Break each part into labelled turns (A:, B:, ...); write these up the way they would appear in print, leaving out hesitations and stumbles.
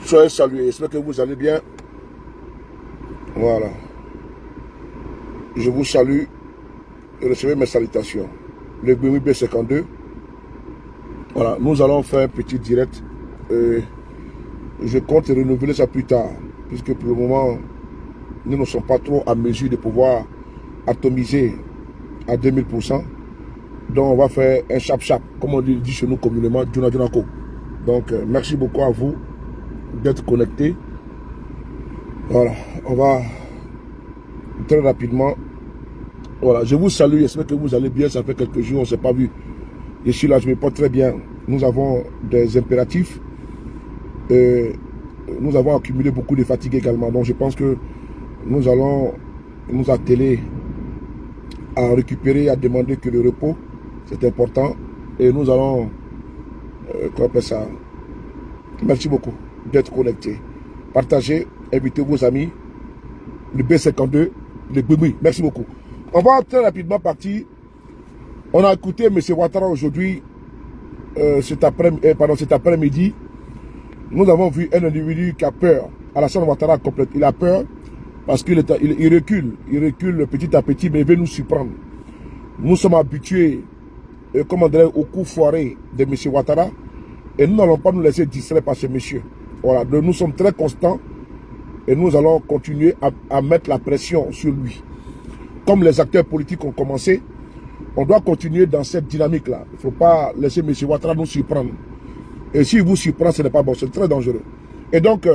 A: Soyez salués. J'espère que vous allez bien. Voilà. Je vous salue et recevez mes salutations. Le BMI B52. Voilà, nous allons faire un petit direct. Je compte renouveler ça plus tard. Puisque pour le moment, nous ne sommes pas trop à mesure de pouvoir atomiser à 2000%. Donc on va faire un chap-chap, comme on dit chez nous communément, Djuna Djunako. Donc merci beaucoup à vous d'être connectés. Voilà, on va très rapidement. Voilà, je vous salue, j'espère que vous allez bien. Ça fait quelques jours, on ne s'est pas vu. Je suis là, je me porte très bien. Nous avons des impératifs. Nous avons accumulé beaucoup de fatigue également. Donc je pense que nous allons nous atteler à récupérer, à demander que le repos, c'est important. Et nous allons, comment on appelle ça? Merci beaucoup d'être connectés. Partagez, invitez vos amis. Le B52, le BMI. Merci beaucoup. On va très rapidement partir. On a écouté M. Ouattara aujourd'hui, cet après-midi. Nous avons vu un individu qui a peur. Alassane Ouattara complète. Il a peur parce qu'il recule. Il recule petit à petit, mais il veut nous surprendre. Nous sommes habitués, comment dire, au coup foiré de M. Ouattara. Et nous n'allons pas nous laisser distraire par ce monsieur. Voilà. Donc nous sommes très constants. Et nous allons continuer à mettre la pression sur lui. Comme les acteurs politiques ont commencé, on doit continuer dans cette dynamique-là. Il ne faut pas laisser M. Ouattara nous surprendre. Et s'il vous surprend, ce n'est pas bon, c'est très dangereux. Et donc,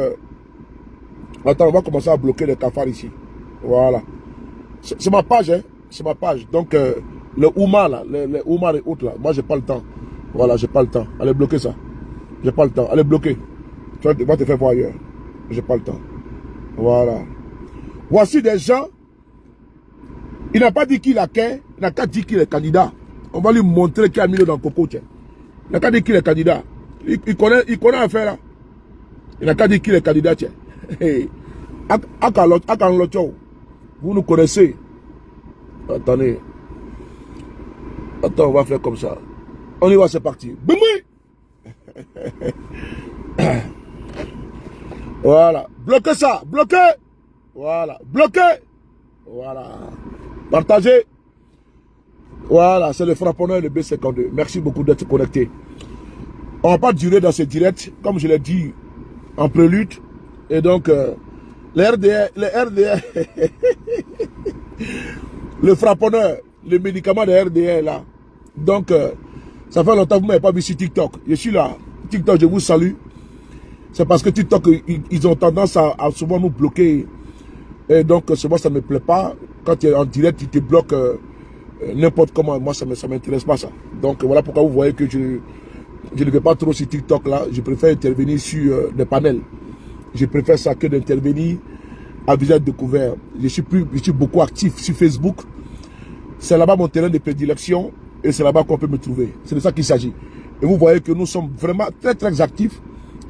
A: attends, on va commencer à bloquer les cafards ici. Voilà. C'est ma page, hein. C'est ma page. Donc, le Oumar, là, les Oumar et autres, là, moi, j'ai pas le temps. Voilà, j'ai pas le temps. Allez bloquer ça. J'ai pas le temps. Allez bloquer. Tu vas te faire voir ailleurs. J'ai pas le temps. Voilà. Voici des gens. Il n'a pas dit qu'il a qu'un. Il n'a qu'à dire qu'il est candidat. On va lui montrer qu'il a mis le dans le coco. Tiens. Il n'a qu'à dire qu'il est candidat. Il connaît l'affaire là. Il n'a qu'à dire qu'il est candidat. Tiens. Vous nous connaissez. Attendez. Attends, on va faire comme ça. On y va, c'est parti. Voilà. Bloquez ça. Bloquez. Voilà. Bloquez. Voilà. Partagez. Voilà. C'est le frapponneur de B52. Merci beaucoup d'être connecté. On ne va pas durer dans ce direct, comme je l'ai dit en prélude. Et donc, le RDR, le frapponneur, le médicament de RDR là. Donc, ça fait longtemps que vous ne m'avez pas vu sur TikTok. Je suis là. TikTok, je vous salue. C'est parce que TikTok, ils ont tendance à souvent nous bloquer. Et donc, souvent, ça ne me plaît pas. Quand tu es en direct, ils te bloquent n'importe comment. Moi, ça ne m'intéresse pas ça. Donc, voilà pourquoi vous voyez que je ne vais pas trop sur TikTok là. Je préfère intervenir sur des panels. Je préfère ça que d'intervenir à visage découvert. Je suis beaucoup actif sur Facebook. C'est là-bas mon terrain de prédilection. Et c'est là-bas qu'on peut me trouver. C'est de ça qu'il s'agit. Et vous voyez que nous sommes vraiment très très actifs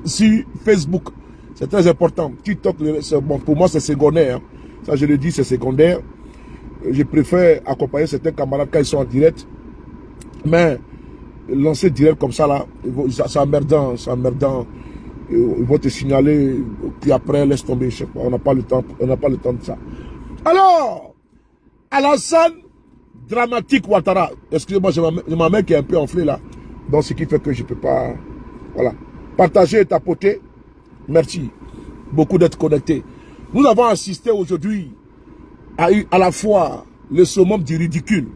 A: sur Facebook. C'est très important. TikTok, bon, pour moi c'est secondaire. Ça je le dis, c'est secondaire. Je préfère accompagner certains camarades quand ils sont en direct. Mais lancer direct comme ça là, c'est emmerdant. C'est emmerdant. Ils vont te signaler. Puis après, laisse tomber. Je sais pas, on n'a pas le temps. On n'a pas le temps de ça. Alors, Alassane dramatique Ouattara. Excusez-moi, j'ai ma main qui est un peu enflée là. Donc ce qui fait que je ne peux pas. Voilà. Partager et tapoter. Merci beaucoup d'être connectés. Nous avons assisté aujourd'hui à la fois le summum du ridicule.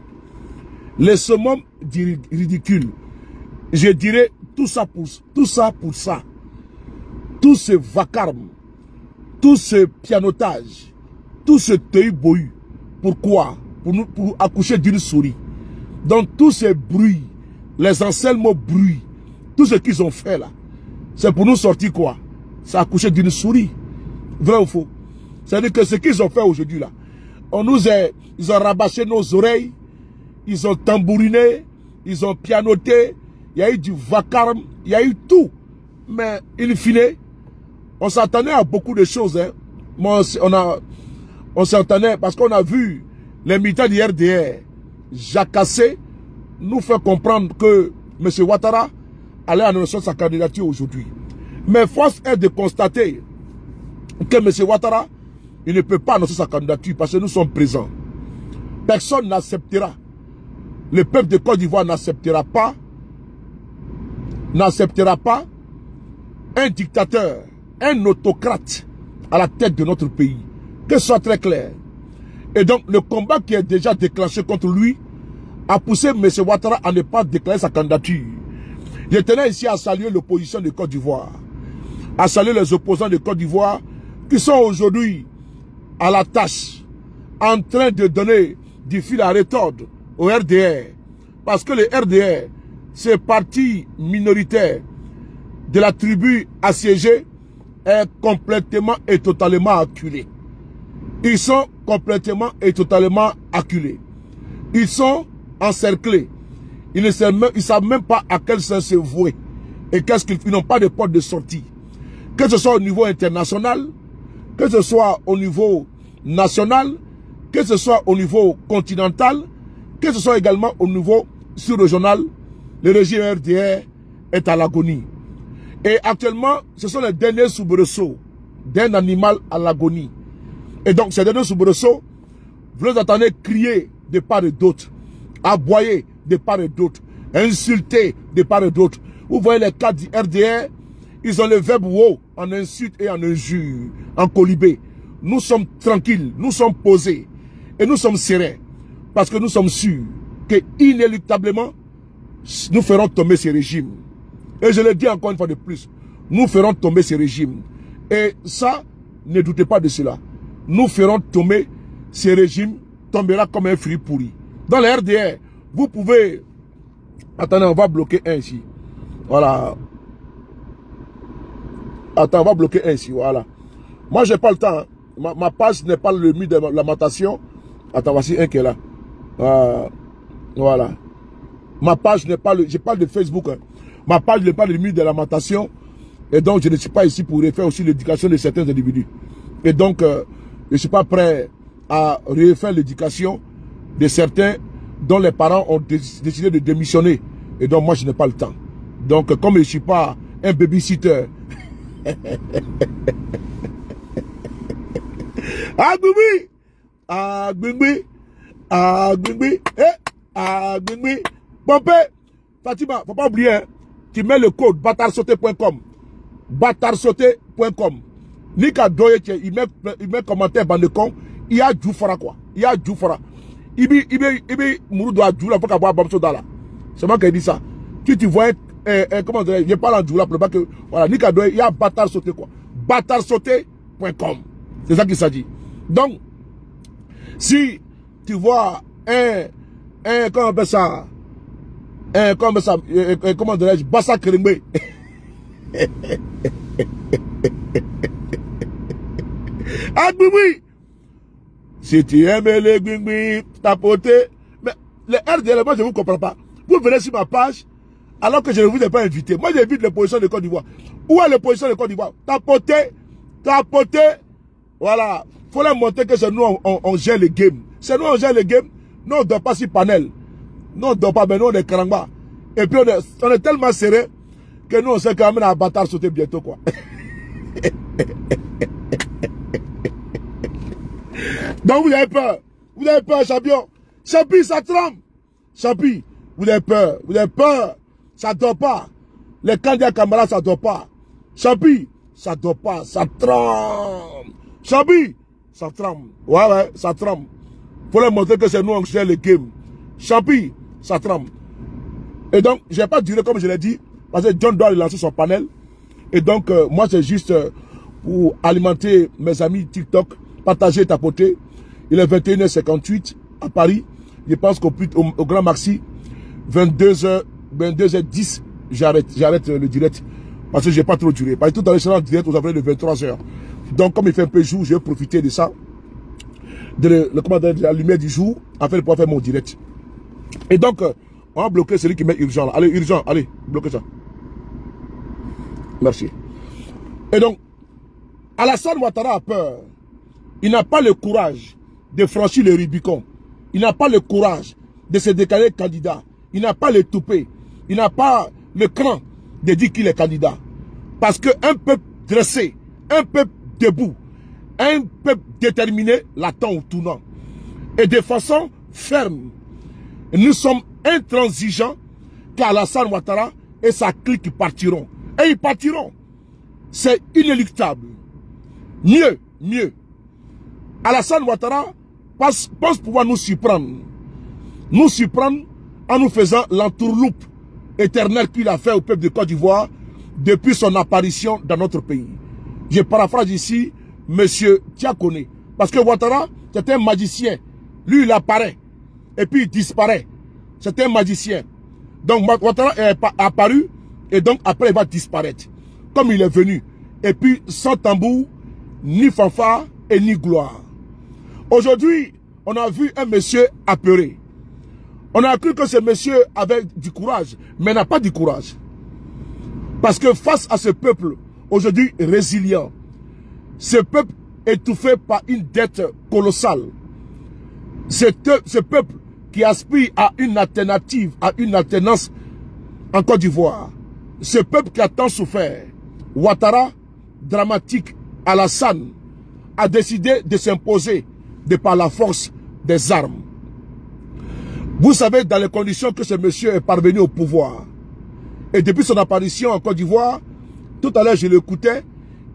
A: Le summum du ridicule. Je dirais tout ça pour ça. Tout ce vacarme, tout ce pianotage, tout ce teuil-bohu. Pourquoi? Pour accoucher d'une souris. Donc tous ces bruits, les enseignements bruits, tout ce qu'ils ont fait là, c'est pour nous sortir quoi? C'est accoucher d'une souris. Vrai ou faux? C'est-à-dire que ce qu'ils ont fait aujourd'hui là, ils ont rabâché nos oreilles, ils ont tambouriné, ils ont pianoté, il y a eu du vacarme, il y a eu tout. Mais in fine, on s'attendait à beaucoup de choses. Hein. On s'attendait parce qu'on a vu les militants du RDR jacasser, nous faire comprendre que M. Ouattara allait annoncer sa candidature aujourd'hui. Mais force est de constater que M. Ouattara, il ne peut pas annoncer sa candidature parce que nous sommes présents. Personne n'acceptera. Le peuple de Côte d'Ivoire n'acceptera pas un dictateur, un autocrate à la tête de notre pays. Que ce soit très clair. Et donc, le combat qui est déjà déclenché contre lui a poussé M. Ouattara à ne pas déclarer sa candidature. Je tenais ici à saluer l'opposition de Côte d'Ivoire, à saluer les opposants de Côte d'Ivoire qui sont aujourd'hui à la tâche, en train de donner du fil à retordre au RDR. Parce que le RDR, ce parti minoritaire de la tribu assiégée, est complètement et totalement acculé. Ils sont complètement et totalement acculés. Ils sont encerclés. Ils ne savent même pas à quel sens se vouer. Et qu'est-ce qu'ils n'ont pas de porte de sortie. Que ce soit au niveau international, que ce soit au niveau national, que ce soit au niveau continental, que ce soit également au niveau sous-régional, le régime RDR est à l'agonie. Et actuellement, ce sont les derniers soubresauts d'un animal à l'agonie. Et donc, ces derniers soubresauts, vous les entendez crier de part et d'autre, aboyer de part et d'autre, insulter de part et d'autre. Vous voyez les cas du RDR, ils ont le verbe wow en insulte et en injure, en colibé. Nous sommes tranquilles, nous sommes posés et nous sommes sereins parce que nous sommes sûrs que inéluctablement, nous ferons tomber ces régimes. Et je le dis encore une fois de plus, nous ferons tomber ces régimes. Et ça, ne doutez pas de cela. Nous ferons tomber ces régimes, tombera comme un fruit pourri. Dans le RDR, vous pouvez... Attendez, on va bloquer un ici. Voilà. Attends, on va bloquer un ici, voilà. Moi, j'ai pas le temps. Hein. Ma page n'est pas le mythe de lamentation. Attends, voici un qui est là. Voilà. Ma page n'est pas le... Je parle de Facebook. Hein. Ma page n'est pas le mythe de lamentation. Et donc, je ne suis pas ici pour refaire aussi l'éducation de certains individus. Et donc, je ne suis pas prêt à refaire l'éducation de certains dont les parents ont décidé de démissionner. Et donc, moi, je n'ai pas le temps. Donc, comme je ne suis pas un babysitter... Ah, Gbingbi! Ah, Gbingbi! Ah, Gbingbi! Ah, Gbingbi! Pompé! Fatima, faut pas oublier, hein, tu mets le code batarsauté.com. Batarsauté.com. Nika Doye, il met commentaire bande de con. Il y a Djoufara quoi. Il y a Djoufara. Ibi Mouroudou a Djoula pour qu'avoir Bamso Dala. C'est moi qui ai dit ça. Tu vois, comment dire, je parle en Djoula pour le que, voilà, Nika Doye, il y a Batarsauté quoi. Batarsauté.com. C'est ça qu'il s'agit. Donc, si tu vois comment on appelle ça, comment dirais-je, Bassa Kerimbe. Ah, Gbingbi! Si tu aimes les Gbingbi, tapoter. Mais les RDL, moi je ne vous comprends pas. Vous venez sur ma page, alors que je ne vous ai pas invité. Moi j'invite les positions de Côte d'Ivoire. Où est les positions de Côte d'Ivoire? Tapoter. Voilà. Il faut leur montrer que c'est nous, on gère le game. C'est nous, on gère le game. Nous, on ne dort pas sur panel. Nous, on ne dort pas, mais nous, on est karamba. Et puis, on est tellement serré que nous, on sait quand même à bâtard sauter bientôt, quoi. Donc, vous avez peur. Vous avez peur, champion. Chapi, ça tremble. Chapi, vous avez peur. Vous avez peur. Ça ne dort pas. Les candidats camarades, ça ne dort pas. Chapi, ça ne dort pas. Ça tremble. Chapi, ça tremble. Ouais, ça tremble. Faut leur montrer que c'est nous, on gère le game. Chapi, ça tremble. Et donc, je n'ai pas duré comme je l'ai dit, parce que John doit lancer son panel. Et donc, moi, c'est juste pour alimenter mes amis TikTok, partager et tapoter. Il est 21h58 à Paris. Je pense qu'au Grand Maxi, 22h10, j'arrête le direct. Parce que je n'ai pas trop duré. Parce que tout à l'heure, en direct, vous avez de 23h. Donc, comme il fait un peu jour, je vais profiter de ça. De la lumière du jour, afin de pouvoir faire mon direct. Et donc, on va bloquer celui qui met urgent là. Allez, urgent, allez, bloquez ça. Merci. Et donc, Alassane Ouattara a peur. Il n'a pas le courage de franchir le Rubicon. Il n'a pas le courage de se déclarer candidat. Il n'a pas le toupet. Il n'a pas le cran de dire qu'il est candidat. Parce qu'un peuple dressé, un peuple debout, un peuple déterminé l'attend au tournant. Et de façon ferme, nous sommes intransigeants qu'Alassane Ouattara et sa clique partiront. Et ils partiront. C'est inéluctable. Mieux. Alassane Ouattara pense pouvoir nous surprendre. Nous surprendre en nous faisant l'entourloupe éternelle qu'il a fait au peuple de Côte d'Ivoire depuis son apparition dans notre pays. Je paraphrase ici M. Tiakone. Parce que Ouattara, c'est un magicien. Lui, il apparaît. Et puis il disparaît. C'est un magicien. Donc Ouattara est apparu. Et donc après il va disparaître. Comme il est venu. Et puis sans tambour, ni fanfare et ni gloire. Aujourd'hui, on a vu un monsieur apeuré. On a cru que ce monsieur avait du courage. Mais n'a pas du courage. Parce que face à ce peuple, aujourd'hui résilient, ce peuple étouffé par une dette colossale, ce peuple qui aspire à une alternative, à une alternance en Côte d'Ivoire, ce peuple qui a tant souffert, Ouattara, dramatique, Alassane, a décidé de s'imposer de par la force des armes. Vous savez dans les conditions que ce monsieur est parvenu au pouvoir. Et depuis son apparition en Côte d'Ivoire, tout à l'heure je l'écoutais,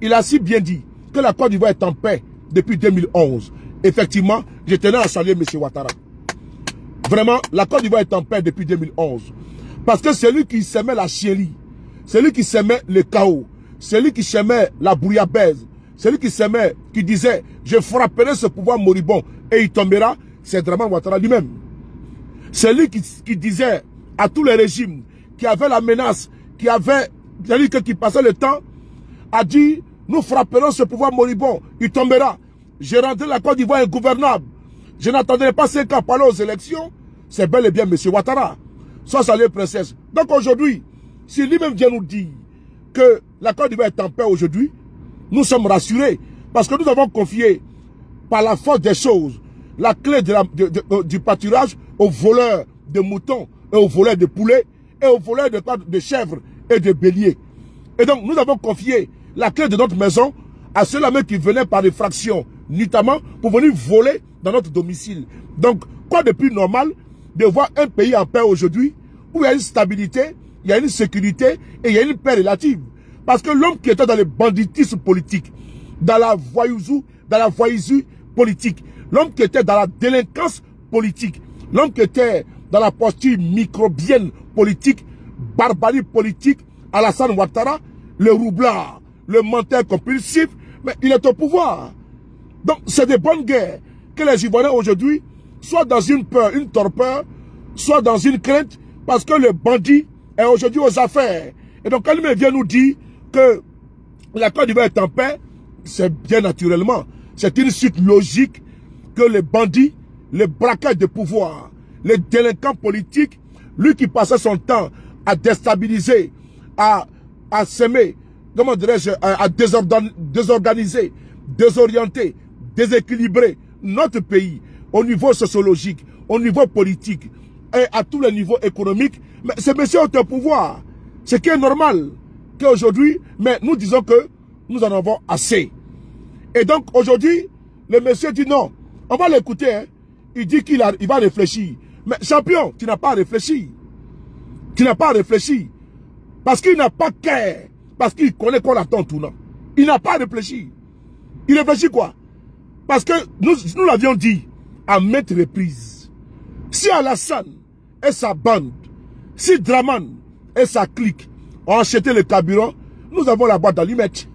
A: il a si bien dit que la Côte d'Ivoire est en paix depuis 2011. Effectivement, je tenais à saluer M. Ouattara. Vraiment, la Côte d'Ivoire est en paix depuis 2011. Parce que c'est lui qui s'aimait la chienlit, c'est lui qui s'aimait le chaos, c'est lui qui s'aimait la bouillabaisse, c'est lui qui s'aimait, qui disait, je frapperai ce pouvoir moribond et il tombera, c'est Dramane Ouattara lui-même. C'est lui qui disait à tous les régimes qui avaient la menace, qui passait le temps, a dit, nous frapperons ce pouvoir moribond, il tombera. J'ai rendu la Côte d'Ivoire ingouvernable. Je n'attendais pas 5 ans pour aller aux élections. C'est bel et bien M. Ouattara. Soit salué princesse. Donc aujourd'hui, si lui-même vient nous dire que la Côte d'Ivoire est en paix aujourd'hui, nous sommes rassurés. Parce que nous avons confié, par la force des choses, la clé du pâturage aux voleurs de moutons et aux voleurs de poulets et aux voleurs de chèvres et de béliers. Et donc nous avons confié la clé de notre maison à ceux-là même qui venaient par effraction, notamment pour venir voler dans notre domicile. Donc, quoi de plus normal de voir un pays en paix aujourd'hui, où il y a une stabilité, il y a une sécurité et il y a une paix relative. Parce que l'homme qui était dans le banditisme politique, dans la voyousie politique, l'homme qui était dans la délinquance politique, l'homme qui était dans la posture microbienne politique, barbarie politique, Alassane Ouattara, le roublard, le menteur compulsif, mais il est au pouvoir. Donc c'est de bonnes guerres que les Ivoiriens aujourd'hui soient dans une peur, une torpeur, soit dans une crainte, parce que le bandit est aujourd'hui aux affaires. Et donc quand il vient nous dire que la Côte d'Ivoire est en paix, c'est bien naturellement. C'est une suite logique que les bandits, les braquages de pouvoir, les délinquants politiques, lui qui passait son temps à déstabiliser, à s'aimer, comment dirais-je, à désorganiser, désorienter, déséquilibrer notre pays au niveau sociologique, au niveau politique et à tous les niveaux économiques. Mais ces messieurs ont un pouvoir. Ce qui est normal qu'aujourd'hui, mais nous disons que nous en avons assez. Et donc aujourd'hui, le monsieur dit non, on va l'écouter. Hein. Il dit qu'il va réfléchir. Mais champion, tu n'as pas réfléchi. Tu n'as pas réfléchi. Parce qu'il n'a pas cœur. Parce qu'il connaît qu'on attend tournant. Il n'a pas réfléchi. Il réfléchit quoi? Parce que nous l'avions dit à maintes reprises. Si Alassane et sa bande, si Dramane et sa clique ont acheté le carburant, nous avons la boîte d'allumettes.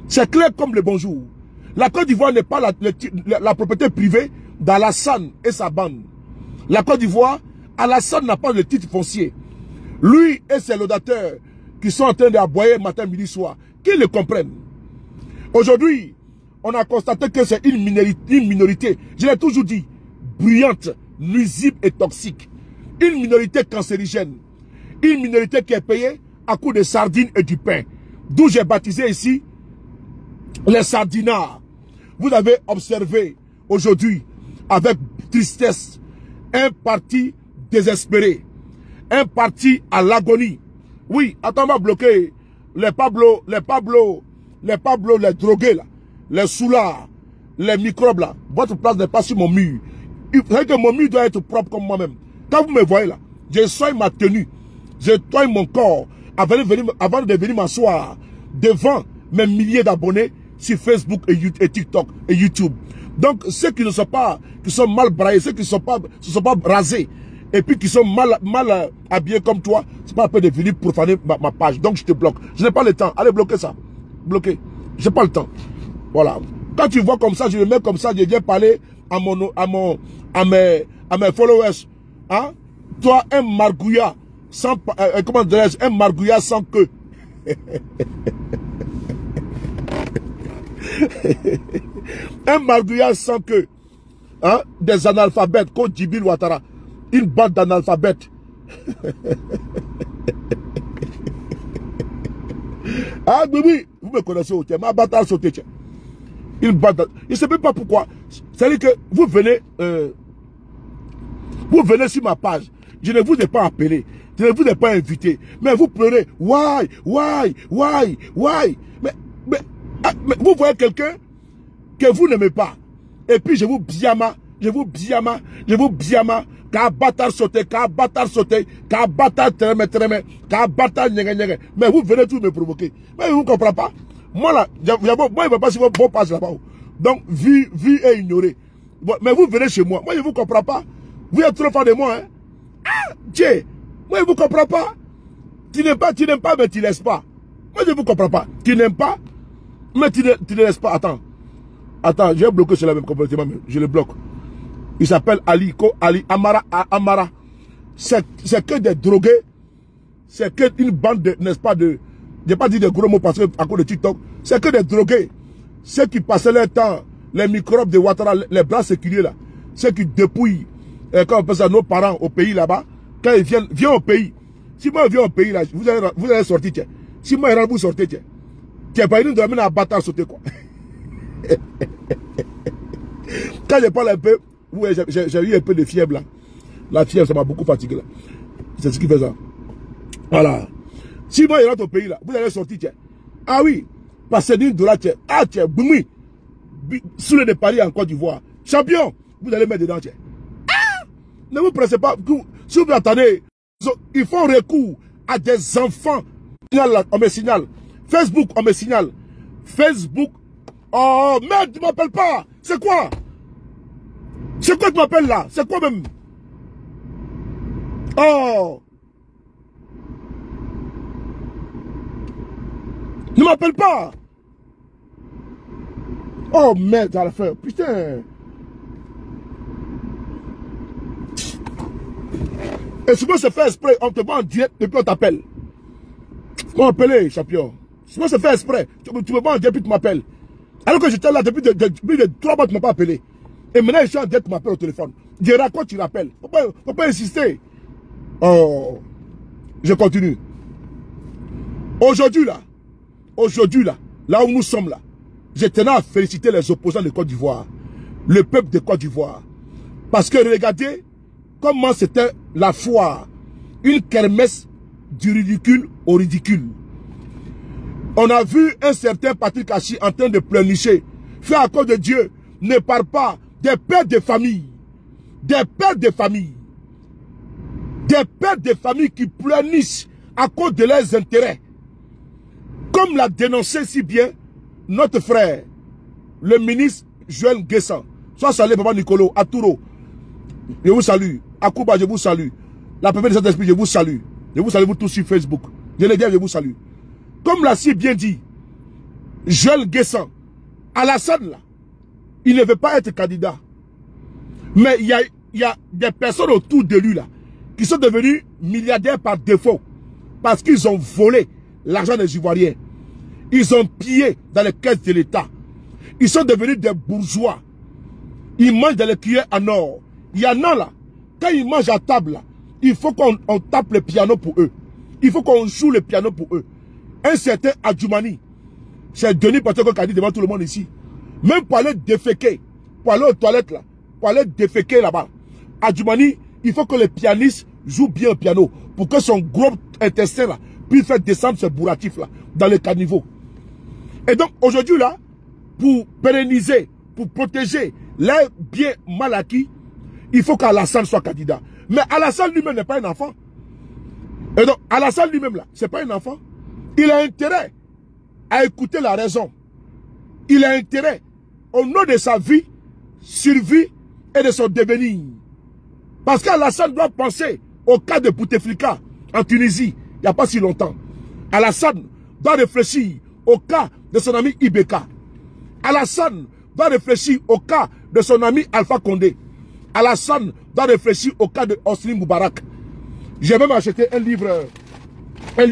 A: C'est clair comme le bonjour. La Côte d'Ivoire n'est pas la propriété privée d'Alassane et sa bande. La Côte d'Ivoire, Alassane n'a pas de titre foncier. Lui et ses laudateurs qui sont en train d'aboyer matin, midi, soir, qu'ils le comprennent. Aujourd'hui, on a constaté que c'est une minorité, je l'ai toujours dit, bruyante, nuisible et toxique. Une minorité cancérigène. Une minorité qui est payée à coups de sardines et du pain. D'où j'ai baptisé ici les sardinards. Vous avez observé aujourd'hui, avec tristesse, un parti désespéré. Un parti à l'agonie. Oui, attends, on va bloquer les drogués là, les soulards, les microbes là, votre place n'est pas sur mon mur. Vous savez que mon mur doit être propre comme moi-même. Quand vous me voyez là, je soigne ma tenue, je soigne mon corps avant de venir m'asseoir devant mes milliers d'abonnés sur Facebook et TikTok et YouTube. Donc ceux qui ne sont pas, qui sont mal braillés, ceux qui ne sont pas rasés, et puis qui sont mal habillés comme toi, c'est pas la peine de venir profaner ma page. Donc je te bloque. Je n'ai pas le temps. Allez bloquer ça. Bloquer. J'ai pas le temps. Voilà. Quand tu vois comme ça, je le mets comme ça, je viens parler à mes followers. Hein? Toi, un margouillat sans comment dirais-je, un margouillat sans queue. Un margouillat sans queue. Hein? Des analphabètes comme Djibril Ouattara. Une bande d'analphabètes. Ah, oui, vous me connaissez au thème. Ma bataille sauté. Une bande. Je ne sais même pas pourquoi. C'est-à-dire que vous venez sur ma page. Je ne vous ai pas appelé. Je ne vous ai pas invité. Mais vous pleurez. Why? Mais vous voyez quelqu'un que vous n'aimez pas. Et puis je vous biama. Ka bâtard sauté, ka bâtard tremé, ka bâtard nyenge. Mais vous venez tout me provoquer. Mais vous ne comprenez pas. Moi là, moi je ne vais pas sur vos bon page là-bas. Donc, vu et ignoré. Bon, mais vous venez chez moi. Moi je ne vous comprends pas. Vous êtes trop fan de moi, hein. Ah, Dieu. Moi je ne vous comprends pas. Tu n'aimes pas, mais tu ne laisses pas. Moi je ne vous comprends pas. Tu n'aimes pas, mais tu ne laisses pas. Attends, j'ai bloqué cela même complètement. Je le bloque. Il s'appelle Ali Amara. C'est que des drogués. C'est que une bande de, n'est-ce pas, de... Je n'ai pas dit de gros mots parce que à cause de TikTok. C'est que des drogués. Ceux qui passaient leur temps, les microbes de Ouattara, les bras séculiers là. Ceux qui dépouillent, quand on appelle ça, nos parents au pays là-bas. Quand ils viennent au pays. Si moi je viens au pays là, vous allez sortir, tiens. Si moi vous sortez, tiens. Tiens, pas une de la à bâtard sauter quoi. Quand je parle un peu, oui, j'ai eu un peu de fièvre là. La fièvre, ça m'a beaucoup fatigué là. C'est ce qui fait ça. Voilà. Si moi je rentre au pays là, vous allez sortir, tiens. Ah oui, parce que $1, tiens. Ah tiens, boumi. Sous de Paris en Côte d'Ivoire. Champion, vous allez mettre dedans, tiens. Ah! Ne vous pressez pas. Si vous attendez, ils font recours à des enfants. On me signale. Facebook, on me signale. Facebook. Oh merde, tu m'appelles pas. C'est quoi? C'est quoi tu m'appelles là? C'est quoi même? Oh! Ne m'appelle pas! Oh merde, à la fin. Putain! Et souvent c'est fait exprès, on te voit en direct depuis on t'appelle. Comment appeler, champion? Souvent c'est fait exprès. Tu me vois en direct puis tu m'appelles. Alors que j'étais là depuis de 3 mois, tu ne m'as pas appelé. Et maintenant, je suis en direct, tu m'appelles au téléphone. Je raconte, tu rappelles. Faut pas insister. Oh. Je continue. Aujourd'hui, là, là où nous sommes là, je tenais à féliciter les opposants de Côte d'Ivoire. Le peuple de Côte d'Ivoire. Parce que regardez comment c'était la foire. Une kermesse du ridicule au ridicule. On a vu un certain Patrick Hachi en train de pleurnicher. Fais à cause de Dieu, ne parle pas des pères de famille. Des pères de famille. Des pères de famille qui pleurnichent à cause de leurs intérêts. Comme l'a dénoncé si bien notre frère, le ministre Joël Guessan. Soit salé Papa Nicolo, Aturo. Je vous salue. Akouba, je vous salue. La première de Saint-Esprit, je vous salue. Je vous salue vous tous sur Facebook. Je les dis, je vous salue. Comme l'a si bien dit Joël Guessan, Alassane là, il ne veut pas être candidat. Mais il y a des personnes autour de lui là, qui sont devenus milliardaires par défaut. Parce qu'ils ont volé l'argent des Ivoiriens. Ils ont pillé dans les caisses de l'État. Ils sont devenus des bourgeois. Ils mangent dans les cuillères en or. Il y en a là, quand ils mangent à table là, il faut qu'on tape le piano pour eux. Il faut qu'on joue le piano pour eux. Un certain Adjoumani, c'est Denis Pateko qui a dit devant tout le monde ici. Même pour aller déféquer, pour aller aux toilettes là, pour aller déféquer là-bas. Adjoumani, il faut que le pianiste joue bien au piano pour que son gros intestin là puisse faire descendre ce bourratif là dans les caniveaux. Et donc aujourd'hui là, pour pérenniser, pour protéger les biens mal acquis, il faut qu'Alassane soit candidat. Mais Alassane lui-même n'est pas un enfant. Et donc Alassane lui-même là, c'est pas un enfant. Il a intérêt à écouter la raison. Il a intérêt, au nom de sa vie, survie et de son devenir. Parce qu'Alassane doit penser au cas de Bouteflika en Tunisie, il n'y a pas si longtemps. Alassane doit réfléchir au cas de son ami Ibeka. Alassane doit réfléchir au cas de son ami Alpha Condé. Alassane doit réfléchir au cas de Hosni Moubarak. J'ai même acheté un livre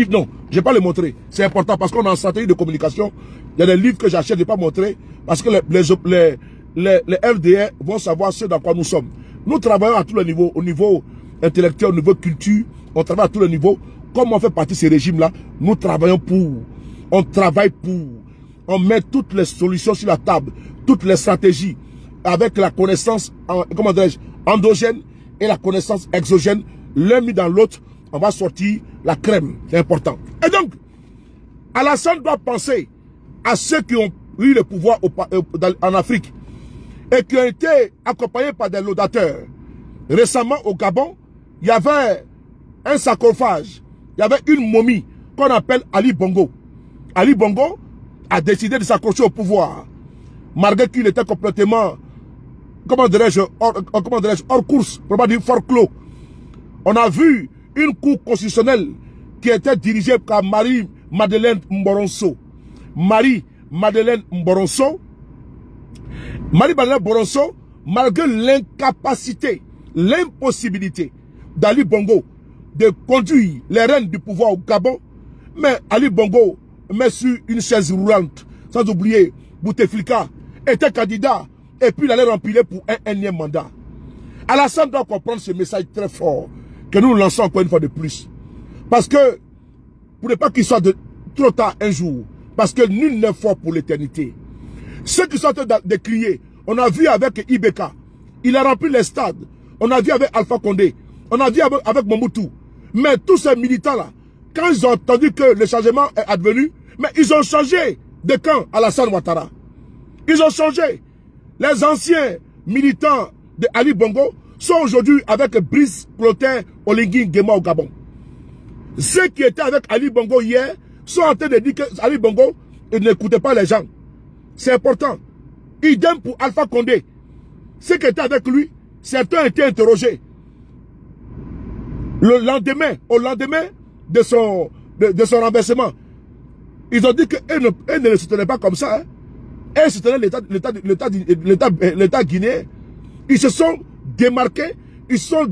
A: non, je ne vais pas le montrer. C'est important parce qu'on est en stratégie de communication. Il y a des livres que j'achète, je ne vais pas montrer parce que les FDR vont savoir ce dans quoi nous sommes. Nous travaillons à tous les niveaux, au niveau intellectuel, au niveau culture, on travaille à tous les niveaux. Comme on fait partie de ces régimes-là, nous travaillons pour, on travaille pour, on met toutes les solutions sur la table, toutes les stratégies, avec la connaissance, comment dirais-je, endogène et la connaissance exogène, l'un mis dans l'autre, on va sortir la crème, c'est important. Et donc, Alassane doit penser à ceux qui ont eu le pouvoir en Afrique et qui ont été accompagnés par des laudateurs. Récemment, au Gabon, il y avait un sarcophage, il y avait une momie qu'on appelle Ali Bongo. Ali Bongo a décidé de s'accrocher au pouvoir, malgré qu'il était complètement, comment dirais-je, hors course, pour pas dire fort clos. On a vu une cour constitutionnelle qui était dirigée par Marie-Madeleine Mboronso. Marie-Madeleine Mboronso, malgré l'incapacité, l'impossibilité d'Ali Bongo de conduire les rênes du pouvoir au Gabon, mais Ali Bongo met sur une chaise roulante, sans oublier Bouteflika, était candidat, et puis il allait remplir pour un énième mandat. Alassane doit comprendre ce message très fort, que nous lançons encore une fois de plus. Parce que, pour ne pas qu'il soit trop tard un jour, parce que nul n'est fort pour l'éternité. Ceux qui sont en train de crier, on a vu avec Ibeka, il a rempli les stades, on a vu avec Alpha Condé, on a vu avec Mobutu. Mais tous ces militants-là, quand ils ont entendu que le changement est advenu, mais ils ont changé de camp Alassane Ouattara. Ils ont changé. Les anciens militants de Ali Bongo sont aujourd'hui avec Brice Clotaire Oligui Nguema au Gabon. Ceux qui étaient avec Ali Bongo hier sont en train de dire que Ali Bongo n'écoutait pas les gens. C'est important. Idem pour Alpha Condé. Ceux qui étaient avec lui, certains ont été interrogés. Au lendemain de son renversement, ils ont dit qu'eux ne le soutenaient pas comme ça. Hein. Eux soutenaient l'État guinéen. Ils se sont démarqués, ils sont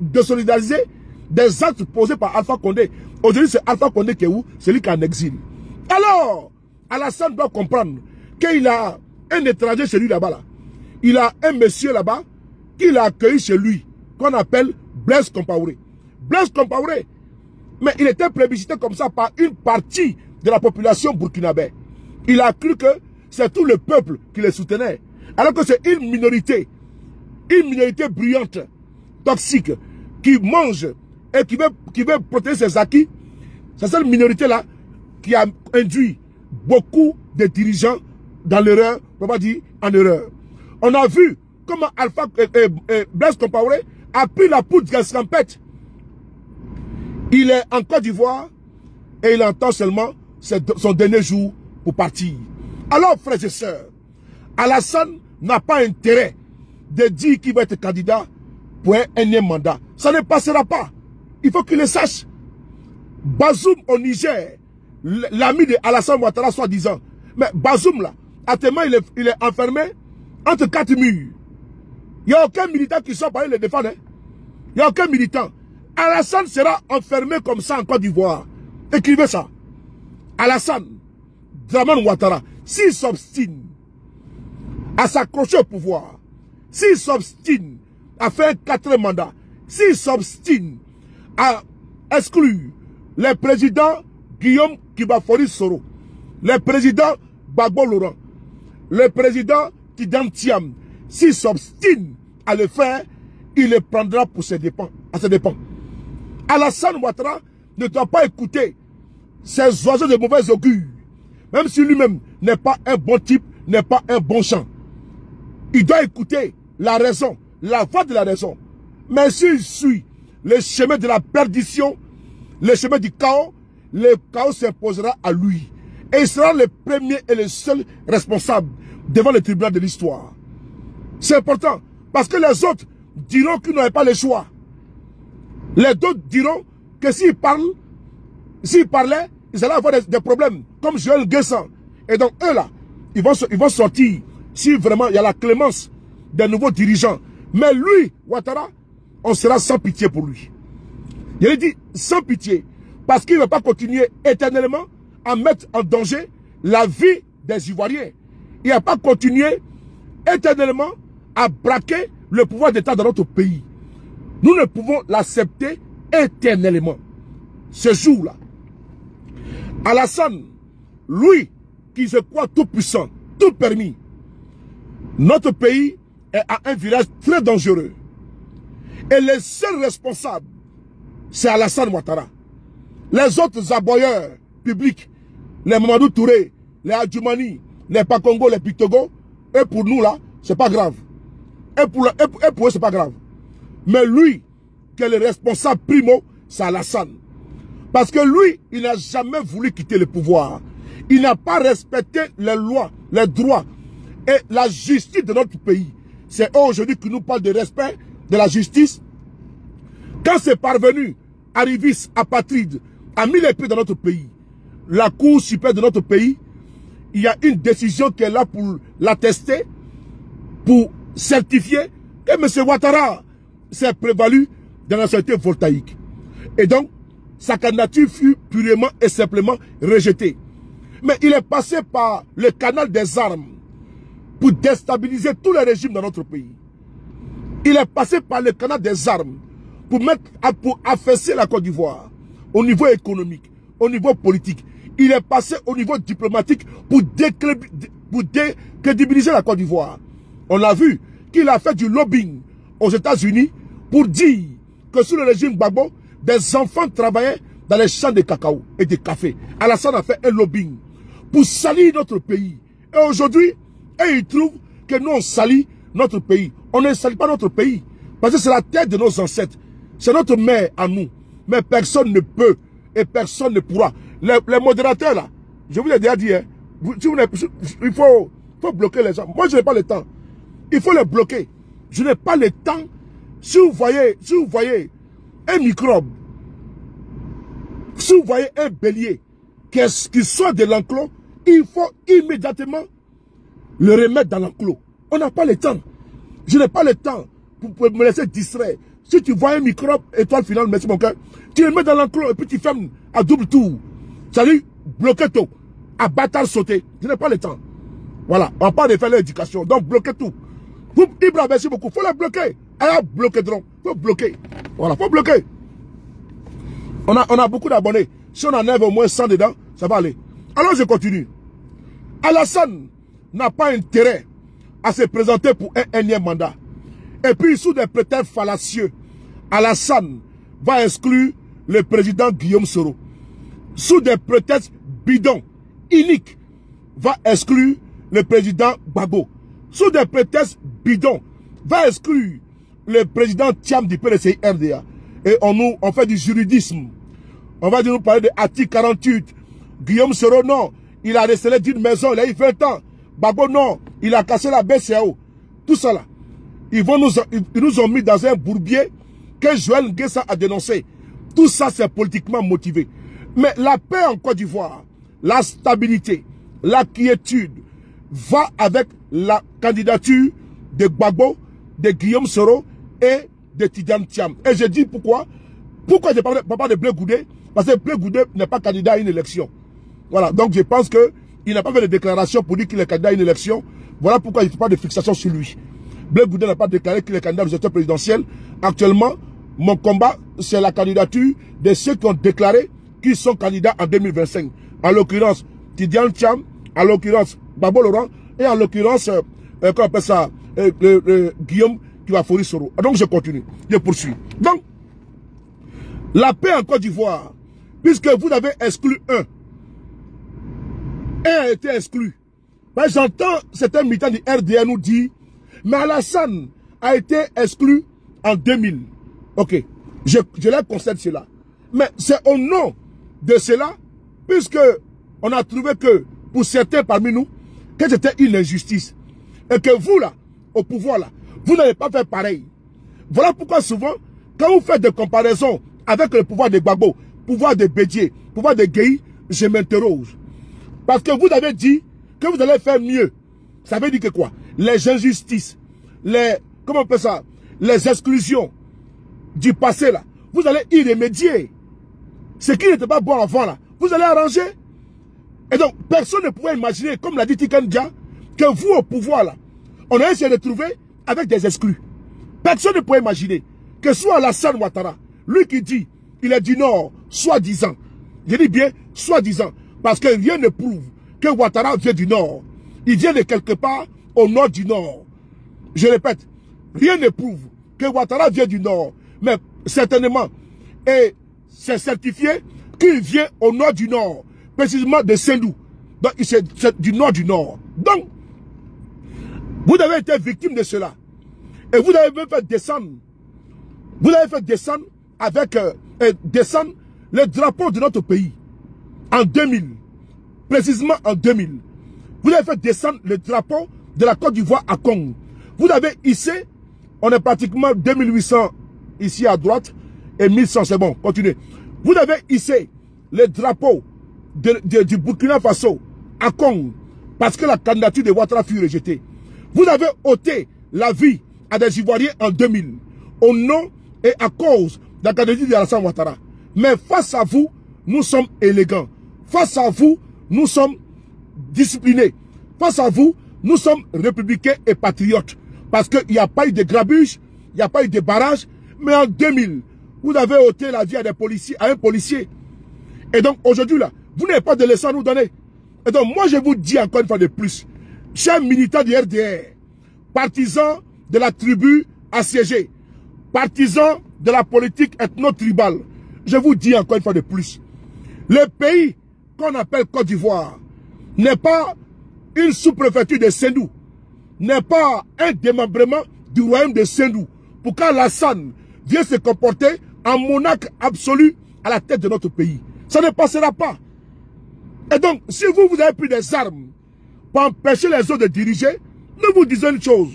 A: désolidarisés des actes posés par Alpha Condé. Aujourd'hui, c'est Alpha Condé qui est où? C'est lui qui est en exil. Alors, Alassane doit comprendre qu'il a un étranger chez lui là-bas. Là. Il a un monsieur là-bas qu'il a accueilli chez lui, qu'on appelle Blaise Compaoré. Blaise Compaoré, mais il était plébiscité comme ça par une partie de la population burkinabé. Il a cru que c'est tout le peuple qui le soutenait. Alors que c'est une minorité bruyante, toxique, qui mange et qui veut protéger ses acquis. C'est cette minorité-là qui a induit beaucoup de dirigeants dans l'erreur, on va dire en erreur. On a vu comment Blaise Compaoré a pris la poudre d'escampette. Il est en Côte d'Ivoire et il entend seulement son dernier jour pour partir. Alors, frères et sœurs, Alassane n'a pas intérêt de dire qu'il va être candidat pour un énième mandat. Ça ne passera pas. Il faut qu'il le sache. Bazoum au Niger, l'ami de Alassane Ouattara, soi-disant. Mais Bazoum, là, actuellement, il est enfermé entre 4 murs. Il n'y a aucun militant qui sort pour aller le défendre. Hein? Il n'y a aucun militant. Alassane sera enfermé comme ça en Côte d'Ivoire. Écrivez ça. Alassane Dramane Ouattara, s'il s'obstine à s'accrocher au pouvoir, s'il s'obstine à faire un 4e mandat, s'il s'obstine à exclure les présidents Guillaume Kibafori Soro, le président Gbagbo Laurent, le président Tidjane Thiam, s'il s'obstine à le faire, il le prendra pour ses dépens, à ses dépens. Alassane Ouattara ne doit pas écouter ces oiseaux de mauvais augure, même si lui-même n'est pas un bon type, n'est pas un bon chant, il doit écouter la raison, la voix de la raison. Mais s'il suit le chemin de la perdition, le chemin du chaos, le chaos s'imposera à lui. Et il sera le premier et le seul responsable devant le tribunal de l'histoire. C'est important, parce que les autres diront qu'ils n'avaient pas le choix. Les autres diront que s'ils parlaient, ils allaient avoir des problèmes, comme Joël Nguessan. Et donc eux là, ils vont sortir, si vraiment il y a la clémence des nouveaux dirigeants. Mais lui, Ouattara, on sera sans pitié pour lui. Il dit sans pitié, parce qu'il ne va pas continuer éternellement à mettre en danger la vie des Ivoiriens. Il ne va pas continuer éternellement à braquer le pouvoir d'État dans notre pays. Nous ne pouvons l'accepter éternellement. Ce jour-là, Alassane, lui, qui se croit tout puissant, tout permis, notre pays est à un virage très dangereux. Et le seul responsable, c'est Alassane Ouattara. Les autres aboyeurs publics, les Mamadou Touré, les Adjoumani, les Pakongo, les Pictogo, eux pour nous là, c'est pas grave. Et pour eux, c'est pas grave. Mais lui, qui est le responsable primo, c'est Alassane. Parce que lui, il n'a jamais voulu quitter le pouvoir. Il n'a pas respecté les lois, les droits et la justice de notre pays. C'est eux aujourd'hui qui nous parlent de respect de la justice. Quand c'est parvenu, arrivistes, apatrides, a mis les pieds dans notre pays, la Cour suprême de notre pays, il y a une décision qui est là pour l'attester, pour certifier que M. Ouattara s'est prévalu dans la société voltaïque. Et donc, sa candidature fut purement et simplement rejetée. Mais il est passé par le canal des armes pour déstabiliser tous les régimes dans notre pays. Il est passé par le canal des armes pour affaisser la Côte d'Ivoire au niveau économique, au niveau politique. Il est passé au niveau diplomatique pour décrédibiliser la Côte d'Ivoire. On a vu qu'il a fait du lobbying aux États-Unis pour dire que sous le régime Gbagbo, des enfants travaillaient dans les champs de cacao et de café. Alassane a fait un lobbying pour salir notre pays. Et aujourd'hui, ils trouvent que nous on salit notre pays. On ne salit pas notre pays. Parce que c'est la terre de nos ancêtres. C'est notre mère à nous. Mais personne ne peut et personne ne pourra. Les modérateurs là, je vous l'ai déjà dit, hein, il faut bloquer les gens. Moi je n'ai pas le temps. Il faut les bloquer. Je n'ai pas le temps. Si vous voyez un microbe, si vous voyez un bélier qui sort de l'enclos, il faut immédiatement le remettre dans l'enclos. On n'a pas le temps. Je n'ai pas le temps pour me laisser distraire. Si tu vois un microbe, étoile finale, merci mon cœur, tu le mets dans l'enclos et puis tu fermes à double tour. C'est-à-dire, bloquer tout. À bâtard sauter. Je n'ai pas le temps. Voilà. On parle de faire l'éducation. Donc, bloquez tout. Vous, Ibra, merci beaucoup. Il faut les bloquer. Alors, bloquer donc. Il faut bloquer. Voilà. Il faut bloquer. On a beaucoup d'abonnés. Si on enlève au moins 100 dedans, ça va aller. Alors, je continue. Alassane n'a pas intérêt à se présenter pour un énième mandat. Et puis, sous des prétextes fallacieux, Alassane va exclure le président Guillaume Soro. Sous des prétextes bidons, iniques, va exclure le président Gbagbo. Sous des prétextes bidons, va exclure le président Thiam du PDCI RDA. Et on fait du juridisme. On va nous parler de l'article 48. Guillaume Soro, non, il a resté d'une maison, il a eu 20 ans. Gbagbo, non, il a cassé la BCAO. Tout ça là. Ils nous ont mis dans un bourbier que Joël Nguessan a dénoncé. Tout ça, c'est politiquement motivé. Mais la paix en Côte d'Ivoire, la stabilité, la quiétude, va avec la candidature de Gbagbo, de Guillaume Soro et de Tidjane Thiam. Et je dis pourquoi. Pourquoi je ne parle pas de Blé Goudé? Parce que Blé Goudé n'est pas candidat à une élection. Voilà, donc je pense qu'il n'a pas fait de déclaration pour dire qu'il est candidat à une élection. Voilà pourquoi il n'y a pas de fixation sur lui. Blé Goudé n'a pas déclaré qu'il est candidat aux élections présidentielles. Actuellement, mon combat, c'est la candidature de ceux qui ont déclaré qu'ils sont candidats en 2025. En l'occurrence, Tidjane Thiam, en l'occurrence, Babo Laurent, et en l'occurrence, comment on appelle ça, Guillaume qui va fournir Soro. Donc je continue, je poursuis. Donc, la paix en Côte d'Ivoire puisque vous avez exclu un. Un a été exclu. J'entends certains militants du RDR nous dire, mais Alassane a été exclu en 2000. Ok, je leur concède cela. Mais c'est au nom de cela, puisque on a trouvé que, pour certains parmi nous, que c'était une injustice. Et que vous, là, au pouvoir, là, vous n'allez pas faire pareil. Voilà pourquoi souvent, quand vous faites des comparaisons avec le pouvoir des Gbagbo, pouvoir des Bédié, pouvoir des Gueye, je m'interroge. Parce que vous avez dit que vous allez faire mieux. Ça veut dire que quoi? Les injustices, les, comment on appelle ça? Les exclusions du passé, là, vous allez y remédier. Ce qui n'était pas bon avant, là, vous allez arranger. Et donc, personne ne pouvait imaginer, comme l'a dit Tikandia, que vous, au pouvoir, là, on a essayé de trouver avec des exclus. Personne ne pouvait imaginer que soit Alassane Ouattara, lui qui dit, il est du Nord, soi-disant. Je dis bien, soi-disant. Parce que rien ne prouve que Ouattara vient du Nord. Il vient de quelque part au nord du Nord. Je répète, rien ne prouve que Ouattara vient du Nord. Mais certainement, et c'est certifié qu'il vient au nord du Nord. Précisément de Sendou. Donc, c'est du nord du Nord. Donc, vous avez été victime de cela. Et vous avez même fait descendre. Vous avez fait descendre avec descendre le drapeau de notre pays. En 2000. Précisément en 2000. Vous avez fait descendre le drapeau de la Côte d'Ivoire à Congo. Vous avez hissé, on est pratiquement 2800 ici à droite et 1100, c'est bon, continuez. Vous avez hissé le drapeau du Burkina Faso à Congo parce que la candidature de Ouattara fut rejetée. Vous avez ôté la vie à des Ivoiriens en 2000 au nom et à cause de la candidature d'Alassane Ouattara. Mais face à vous, nous sommes élégants. Face à vous, nous sommes disciplinés. Face à vous, nous sommes républicains et patriotes. Parce qu'il n'y a pas eu de grabuge, il n'y a pas eu de barrage. Mais en 2000, vous avez ôté la vie à des policiers, à un policier. Et donc aujourd'hui là, vous n'avez pas de leçon à nous donner. Et donc moi je vous dis encore une fois de plus, chers militants du RDR, partisans de la tribu assiégée, partisans de la politique ethno-tribale, je vous dis encore une fois de plus, le pays qu'on appelle Côte d'Ivoire n'est pas une sous-préfecture de Sendou, n'est pas un démembrement du royaume de Sendou. Pour qu'Alassane vienne se comporter en monarque absolu à la tête de notre pays. Ça ne passera pas. Et donc, si vous avez pris des armes pour empêcher les autres de diriger, nous vous disons une chose.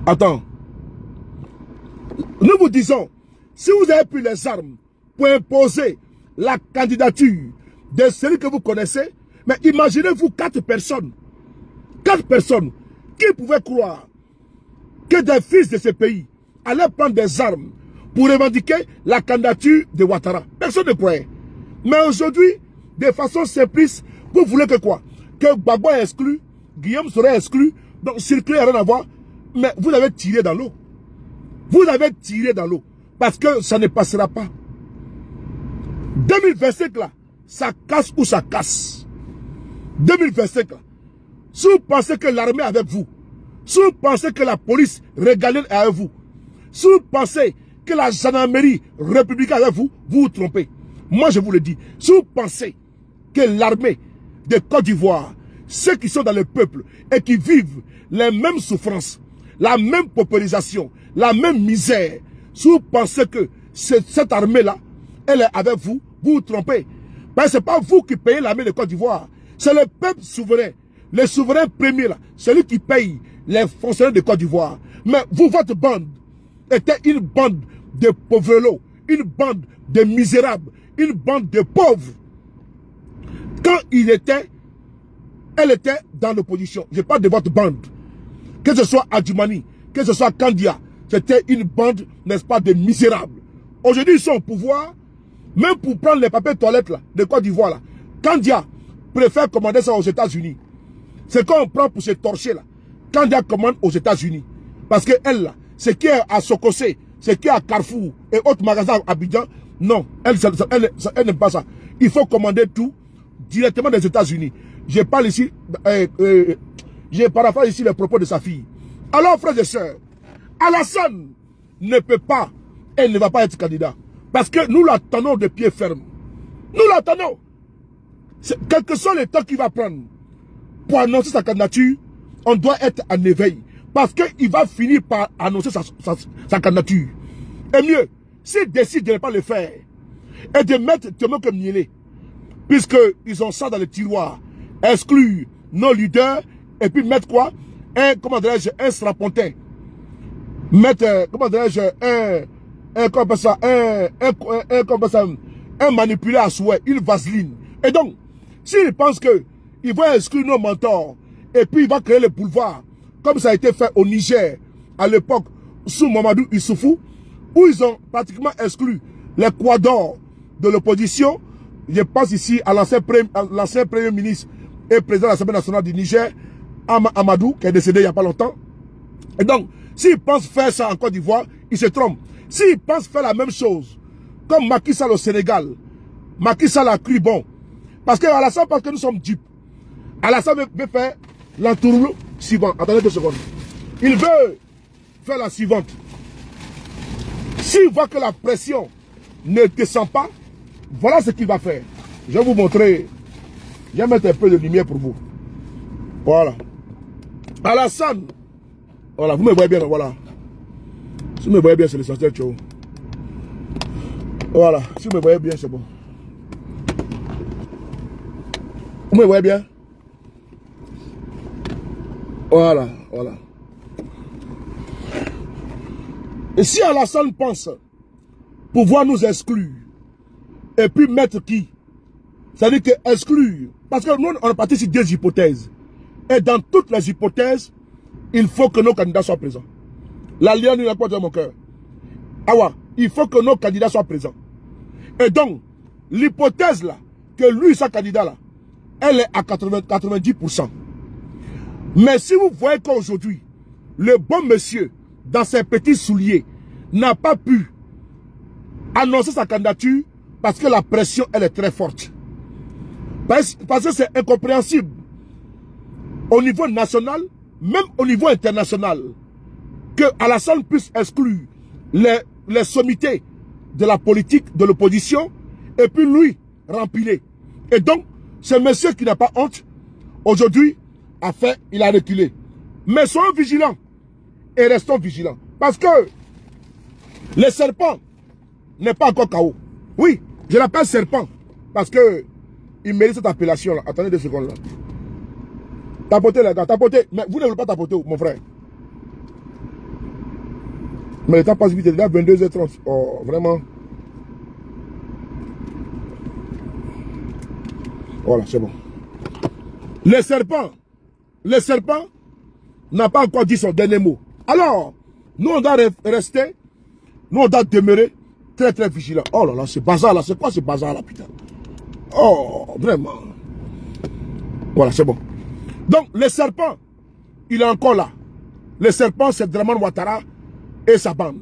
A: Attends. Nous vous disons, si vous avez pris les armes pour imposer la candidature de celui que vous connaissez, mais imaginez-vous 4 personnes. 4 personnes qui pouvaient croire que des fils de ce pays allaient prendre des armes pour revendiquer la candidature de Ouattara. Personne ne croyait. Mais aujourd'hui, de façon simpliste, vous voulez que quoi? Que Gbagbo est exclu, Guillaume serait exclu, donc circuler n'a rien à voir, mais vous l'avez tiré dans l'eau. Vous l'avez tiré dans l'eau. Parce que ça ne passera pas. 2025 là, ça casse ou ça casse. 2025 là. Si vous pensez que l'armée est avec vous, si vous pensez que la police régalienne est avec vous, si vous pensez que la gendarmerie républicaine est avec vous, vous vous trompez. Moi je vous le dis, si vous pensez que l'armée de Côte d'Ivoire, ceux qui sont dans le peuple et qui vivent les mêmes souffrances, la même paupérisation, la même misère, si vous pensez que cette armée-là, elle est avec vous, vous vous trompez. Parce que ce n'est pas vous qui payez l'armée de Côte d'Ivoire, c'est le peuple souverain. Le souverain premier, là, celui qui paye les fonctionnaires de Côte d'Ivoire. Mais vous, votre bande, était une bande de pauvrelots, une bande de misérables, une bande de pauvres. Quand elle était dans l'opposition. Je parle de votre bande. Que ce soit Adjumani, que ce soit Kandia, c'était une bande, n'est-ce pas, de misérables. Aujourd'hui, ils sont au pouvoir, même pour prendre les papiers de toilette là, de Côte d'Ivoire là. Kandia préfère commander ça aux États-Unis. C'est quand on prend pour se torcher là. Kandia commande aux États-Unis. Parce que elle là, ce qui est à Sokosé, ce qui est à Carrefour et autres magasins à Abidjan, non, elle n'aime pas ça. Il faut commander tout directement des États-Unis. Je parle ici, je paraphrase ici les propos de sa fille. Alors, frères et sœurs, Alassane ne peut pas, elle ne va pas être candidat. Parce que nous l'attendons de pied ferme. Nous l'attendons. Quel que soit le temps qu'il va prendre pour annoncer sa candidature, on doit être en éveil. Parce qu'il va finir par annoncer sa candidature. Et mieux, s'il décide de ne pas le faire, et de mettre Thémo comme Niélé, puisqu'ils ont ça dans le tiroir, exclure nos leaders, et puis mettre quoi? Comment dirais-je, un strapontin. Mettre, comment dirais-je, un manipulé à souhait, une vaseline. Et donc, s'il pense que il va exclure nos mentors, et puis il va créer le boulevard, comme ça a été fait au Niger, à l'époque, sous Mamadou Issoufou, où ils ont pratiquement exclu l'Équateur de l'opposition. Je pense ici à l'ancien premier ministre et président de l'Assemblée nationale du Niger, Amadou, qui est décédé il n'y a pas longtemps. Et donc, s'il pense faire ça en Côte d'Ivoire, il se trompe. S'il pense faire la même chose, comme Macky Sall au Sénégal, Macky Sall a cru bon. Parce que Alassane, parce que nous sommes dupes. Alassane veut faire l'entourloupe suivant. Attendez 2 secondes. Il veut faire la suivante. S'il voit que la pression ne descend pas, voilà ce qu'il va faire. Je vais vous montrer. Je vais mettre un peu de lumière pour vous. Voilà. Alassane. Voilà, vous me voyez bien, voilà. Si vous me voyez bien, c'est l'essentiel, ciao. Voilà, si vous me voyez bien, c'est bon. Vous me voyez bien? Voilà, voilà. Et si Alassane pense pouvoir nous exclure, et puis mettre qui? C'est-à-dire que exclure. Parce que nous, on est parti sur 2 hypothèses. Et dans toutes les hypothèses, il faut que nos candidats soient présents. La lien n'a pas dans mon cœur. Ah ouais, il faut que nos candidats soient présents. Et donc, l'hypothèse là, que lui, sa candidat là, elle est à 90%. Mais si vous voyez qu'aujourd'hui, le bon monsieur, dans ses petits souliers, n'a pas pu annoncer sa candidature parce que la pression, elle est très forte. Parce que c'est incompréhensible. Au niveau national, même au niveau international, que Alassane puisse exclure les sommités de la politique, de l'opposition, et puis lui, rempiler. Et donc, ce monsieur qui n'a pas honte, aujourd'hui, il a reculé. Mais soyons vigilants. Et restons vigilants. Parce que le serpent n'est pas encore KO. Oui, je l'appelle serpent. Parce que il mérite cette appellation-là. Attendez 2 secondes là. Tapotez les gars, tapotez. Mais vous ne voulez pas tapoter, mon frère. Mais le temps passe vite, il est déjà 22h30. Oh, vraiment. Voilà, c'est bon. Le serpent n'a pas encore dit son dernier mot. Alors, nous on doit rester, nous on doit demeurer très très vigilants. Oh là là, ce bazar là, c'est quoi ce bazar là, putain? Oh, vraiment. Voilà, c'est bon. Donc, le serpent, il est encore là. Le serpent, c'est Dramane Ouattara et sa bande.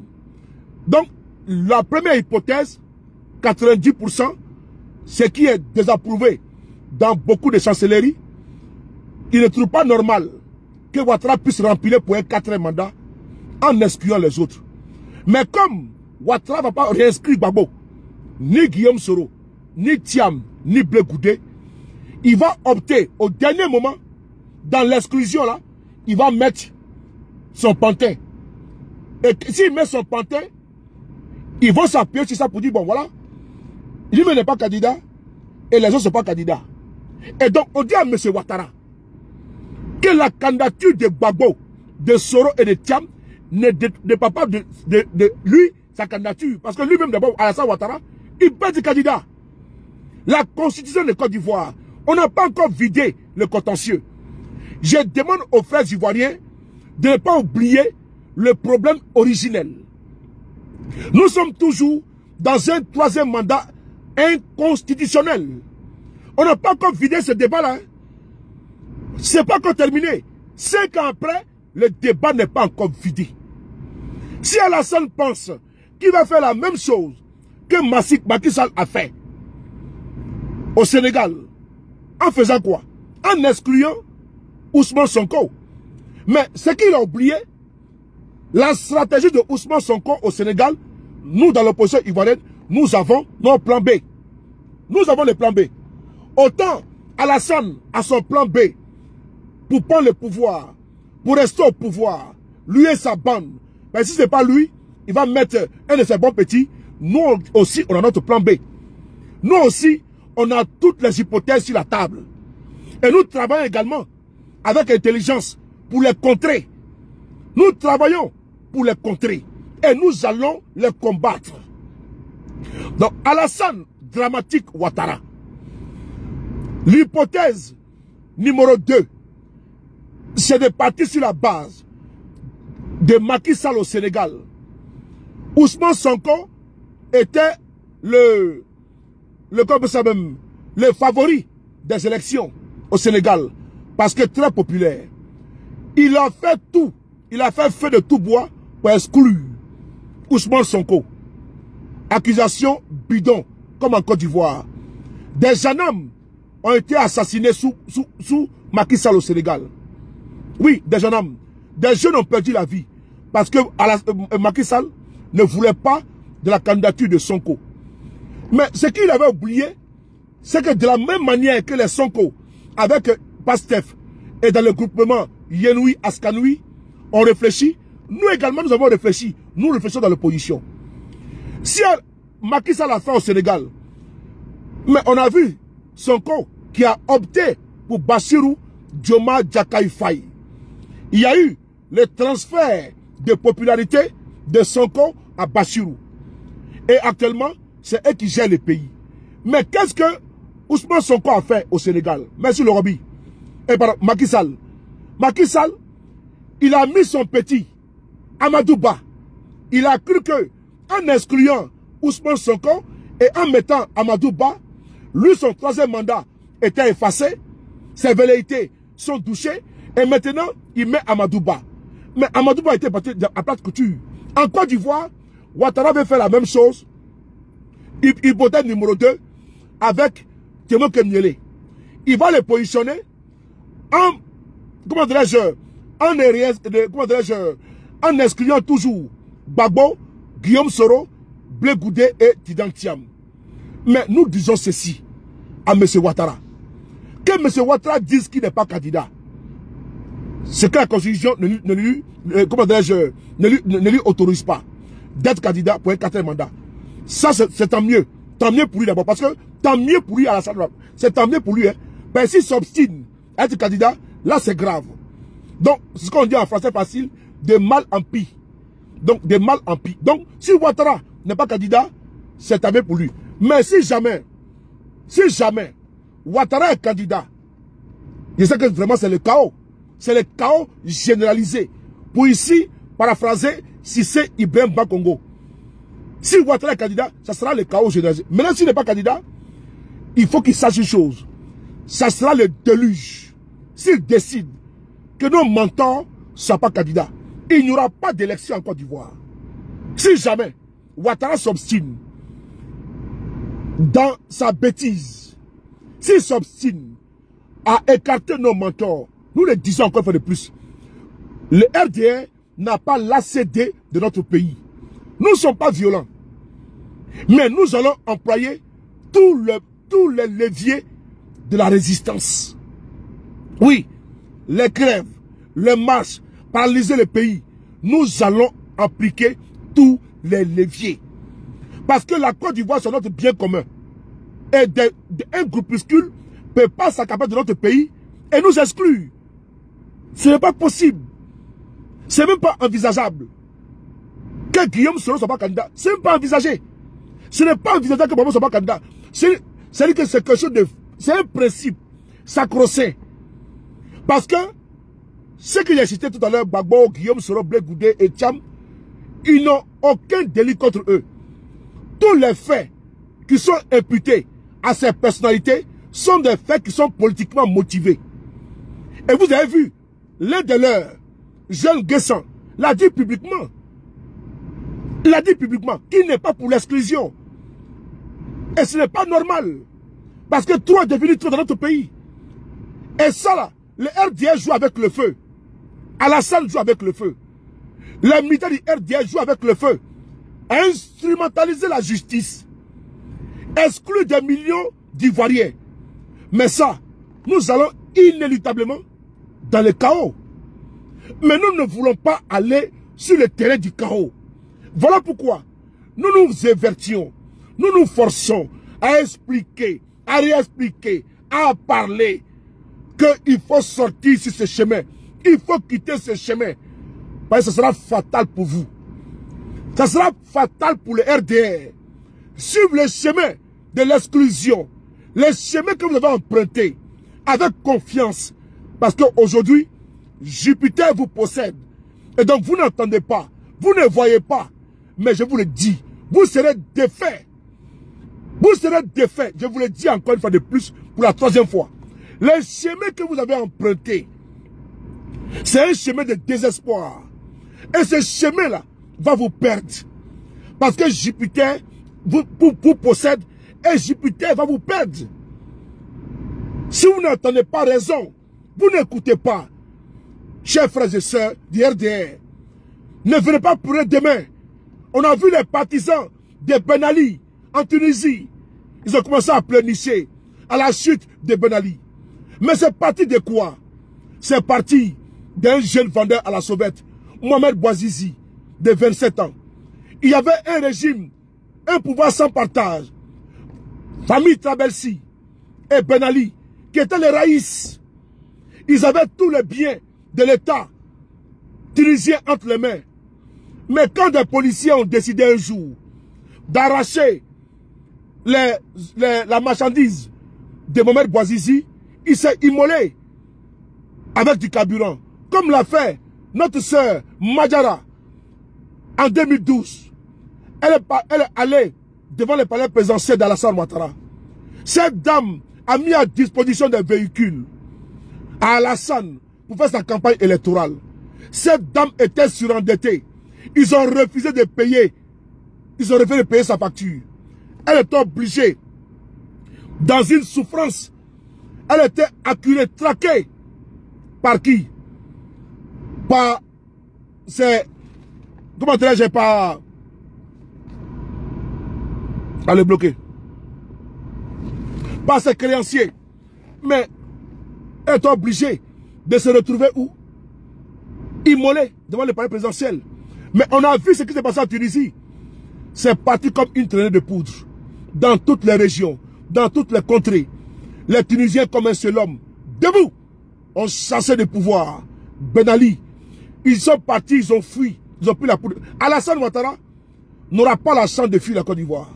A: Donc, la première hypothèse, 90%, ce qui est désapprouvé dans beaucoup de chancelleries, il ne trouve pas normal que Ouattara puisse remplir pour un 4e mandat en excluant les autres. Mais comme Ouattara ne va pas réinscrire Gbagbo, ni Guillaume Soro, ni Thiam, ni Blé Goudé, il va opter au dernier moment, dans l'exclusion là, il va mettre son pantin. Et s'il met son pantin, ils vont s'appuyer sur ça pour dire, bon voilà, lui n'est pas candidat, et les autres ne sont pas candidats. Et donc, on dit à M. Ouattara, que la candidature de Gbagbo, de Soro et de Thiam ne dépend pas de lui, sa candidature. Parce que lui-même, d'abord, Alassane Ouattara, il peut être candidat. La constitution de Côte d'Ivoire, on n'a pas encore vidé le contentieux. Je demande aux frères ivoiriens de ne pas oublier le problème originel. Nous sommes toujours dans un 3e mandat inconstitutionnel. On n'a pas encore vidé ce débat-là. C'est pas encore terminé. 5 ans après, le débat n'est pas encore vidé. Si Alassane pense qu'il va faire la même chose que Macky Sall a fait au Sénégal, en faisant quoi? En excluant Ousmane Sonko. Mais ce qu'il a oublié, la stratégie de Ousmane Sonko au Sénégal, nous dans l'opposition ivoirienne, nous avons nos plans B. Nous avons les plans B. Autant Alassane a son plan B pour prendre le pouvoir, pour rester au pouvoir, lui et sa bande. Mais si ce n'est pas lui, il va mettre un de ses bons petits. Nous aussi, on a notre plan B. Nous aussi, on a toutes les hypothèses sur la table. Et nous travaillons également avec intelligence pour les contrer. Nous travaillons pour les contrer. Et nous allons les combattre. Donc, Alassane Dramatique Ouattara. L'hypothèse numéro 2, c'est de partir sur la base de Macky Sall au Sénégal. Ousmane Sonko était le favori des élections au Sénégal. Parce que très populaire. Il a fait tout. Il a fait feu de tout bois pour exclure Ousmane Sonko. Accusation bidon, comme en Côte d'Ivoire. Des gendarmes ont été assassinés sous Macky Sall au Sénégal. Oui, des gendarmes. Des jeunes ont perdu la vie. Parce que Macky Sall ne voulait pas de la candidature de Sonko. Mais ce qu'il avait oublié, c'est que de la même manière que les Sonko, avec Pastef et dans le groupement Yenoui Askanoui, on réfléchit, nous également nous avons réfléchi. Nous réfléchissons dans l'opposition. Si Macky Sall a fait au Sénégal, mais on a vu Sonko qui a opté pour Bassirou Diomaye Diakhar Faye. Il y a eu le transfert de popularité de Sonko à Bassirou. Et actuellement, c'est eux qui gèrent le pays. Mais qu'est-ce que Ousmane Sonko a fait au Sénégal? Merci le Roby. Et pardon, Macky Sall. Macky Sall, il a mis son petit Amadou Ba. Il a cru que en excluant Ousmane Sonko et en mettant Amadou Ba, lui son troisième mandat était effacé, ses velléités sont douchées et maintenant il met Amadou Ba. Mais Amadou Ba était parti à plate couture. En Côte d'Ivoire, Ouattara veut faire la même chose. Hypothèse numéro 2 avec Thémo Kemniele. Il va le positionner en, comment dirais-je, en excluant toujours Gbagbo, Guillaume Soro, Blé Goudé et Tidan Thiam. Mais nous disons ceci à M. Ouattara. Que M. Ouattara dise qu'il n'est pas candidat. C'est que la Constitution ne lui autorise pas d'être candidat pour un 4e mandat. Ça, c'est tant mieux. Tant mieux pour lui d'abord. Parce que tant mieux pour lui à la salle. C'est tant mieux pour lui. Hein. Mais s'il s'obstine à être candidat, là c'est grave. Donc, c'est ce qu'on dit en français facile, de mal en pis. Donc, de mal en pis. Donc, si Ouattara n'est pas candidat, c'est tant mieux pour lui. Mais si jamais Ouattara est candidat, je sais que vraiment c'est le chaos. C'est le chaos généralisé. Pour ici, paraphraser, si c'est Ibrahim Bakongo. Si Ouattara est candidat, ça sera le chaos généralisé. Maintenant, s'il n'est pas candidat, il faut qu'il sache une chose. Ça sera le déluge. S'il décide que nos mentors ne soient pas candidats, il n'y aura pas d'élection en Côte d'Ivoire. Si jamais Ouattara s'obstine dans sa bêtise, s'il s'obstine à écarter nos mentors, nous le disons encore une fois de plus, le RDR n'a pas l'ACD de notre pays. Nous ne sommes pas violents. Mais nous allons employer tous les leviers de la résistance. Oui, les grèves, les marches, paralyser le pays. Nous allons appliquer tous les leviers. Parce que la Côte d'Ivoire, c'est notre bien commun. Et un groupuscule ne peut pas s'accaparer de notre pays et nous exclure. Ce n'est pas possible. Ce n'est même pas envisageable. Que Guillaume Soro ne soit pas candidat, ce n'est pas envisagé. Ce n'est pas envisageable que Babo ne soit pas candidat. C'est-à-dire que c'est quelque chose de... C'est un principe sacro-saint. Parce que ce que j'ai cité tout à l'heure, Gbagbo, Guillaume Soro, Blé Goudé et Thiam, ils n'ont aucun délit contre eux. Tous les faits qui sont imputés à ces personnalités sont des faits qui sont politiquement motivés. Et vous avez vu, l'un de leurs jeunes Guessan l'a dit publiquement. Il a dit publiquement qu'il n'est pas pour l'exclusion. Et ce n'est pas normal. Parce que trop est devenu trop dans notre pays. Et ça là, le RDR joue avec le feu. Alassane joue avec le feu. Les militaires du RDR jouent avec le feu. Instrumentaliser la justice exclu des millions d'Ivoiriens. Mais ça, nous allons inéluctablement dans le chaos. Mais nous ne voulons pas aller sur le terrain du chaos. Voilà pourquoi nous nous évertions, nous nous forçons à expliquer, à réexpliquer, à parler qu'il faut sortir sur ce chemin. Il faut quitter ce chemin. Parce que ce sera fatal pour vous. Ça sera fatal pour le RDR. Suivre le chemin de l'exclusion. Le chemin que vous avez emprunté avec confiance. Parce qu'aujourd'hui, Jupiter vous possède. Et donc vous n'entendez pas. Vous ne voyez pas. Mais je vous le dis. Vous serez défaits. Vous serez défaits. Je vous le dis encore une fois de plus pour la troisième fois. Le chemin que vous avez emprunté, c'est un chemin de désespoir. Et ce chemin-là va vous perdre. Parce que Jupiter vous possède et Jupiter va vous perdre. Si vous n'entendez pas raison, vous n'écoutez pas. Chers frères et sœurs du RDR, ne venez pas pleurer demain. On a vu les partisans de Ben Ali en Tunisie. Ils ont commencé à pleurnicher à la chute de Ben Ali. Mais c'est parti de quoi? C'est parti d'un jeune vendeur à la sauvette, Mohamed Bouazizi, de 27 ans. Il y avait un régime, un pouvoir sans partage. Famille Trabelsi et Ben Ali, qui étaient les raïs. Ils avaient tous les biens de l'État tunisien entre les mains. Mais quand des policiers ont décidé un jour d'arracher la marchandise de Mohamed Bouazizi, il s'est immolé avec du carburant. Comme l'a fait notre sœur Madjara en 2012. Elle est allée devant le palais présidentiel d'Alassane Ouattara. Cette dame a mis à disposition des véhicules à Alassane pour faire sa campagne électorale. Cette dame était surendettée. Ils ont refusé de payer. Ils ont refusé de payer sa facture. Elle était obligée, dans une souffrance, elle était acculée, traquée. Par qui? Par comment dirais-je, par le bloquer. Par ses créanciers. Mais elle est obligée de se retrouver où? Immolée devant le palais présidentiel. Mais on a vu ce qui s'est passé en Tunisie. C'est parti comme une traînée de poudre. Dans toutes les régions, dans toutes les contrées. Les Tunisiens comme un seul homme. Debout! On chassait le pouvoir. Ben Ali. Ils sont partis, ils ont fui. Ils ont pris la poudre. Alassane Ouattara n'aura pas la chance de fuir la Côte d'Ivoire.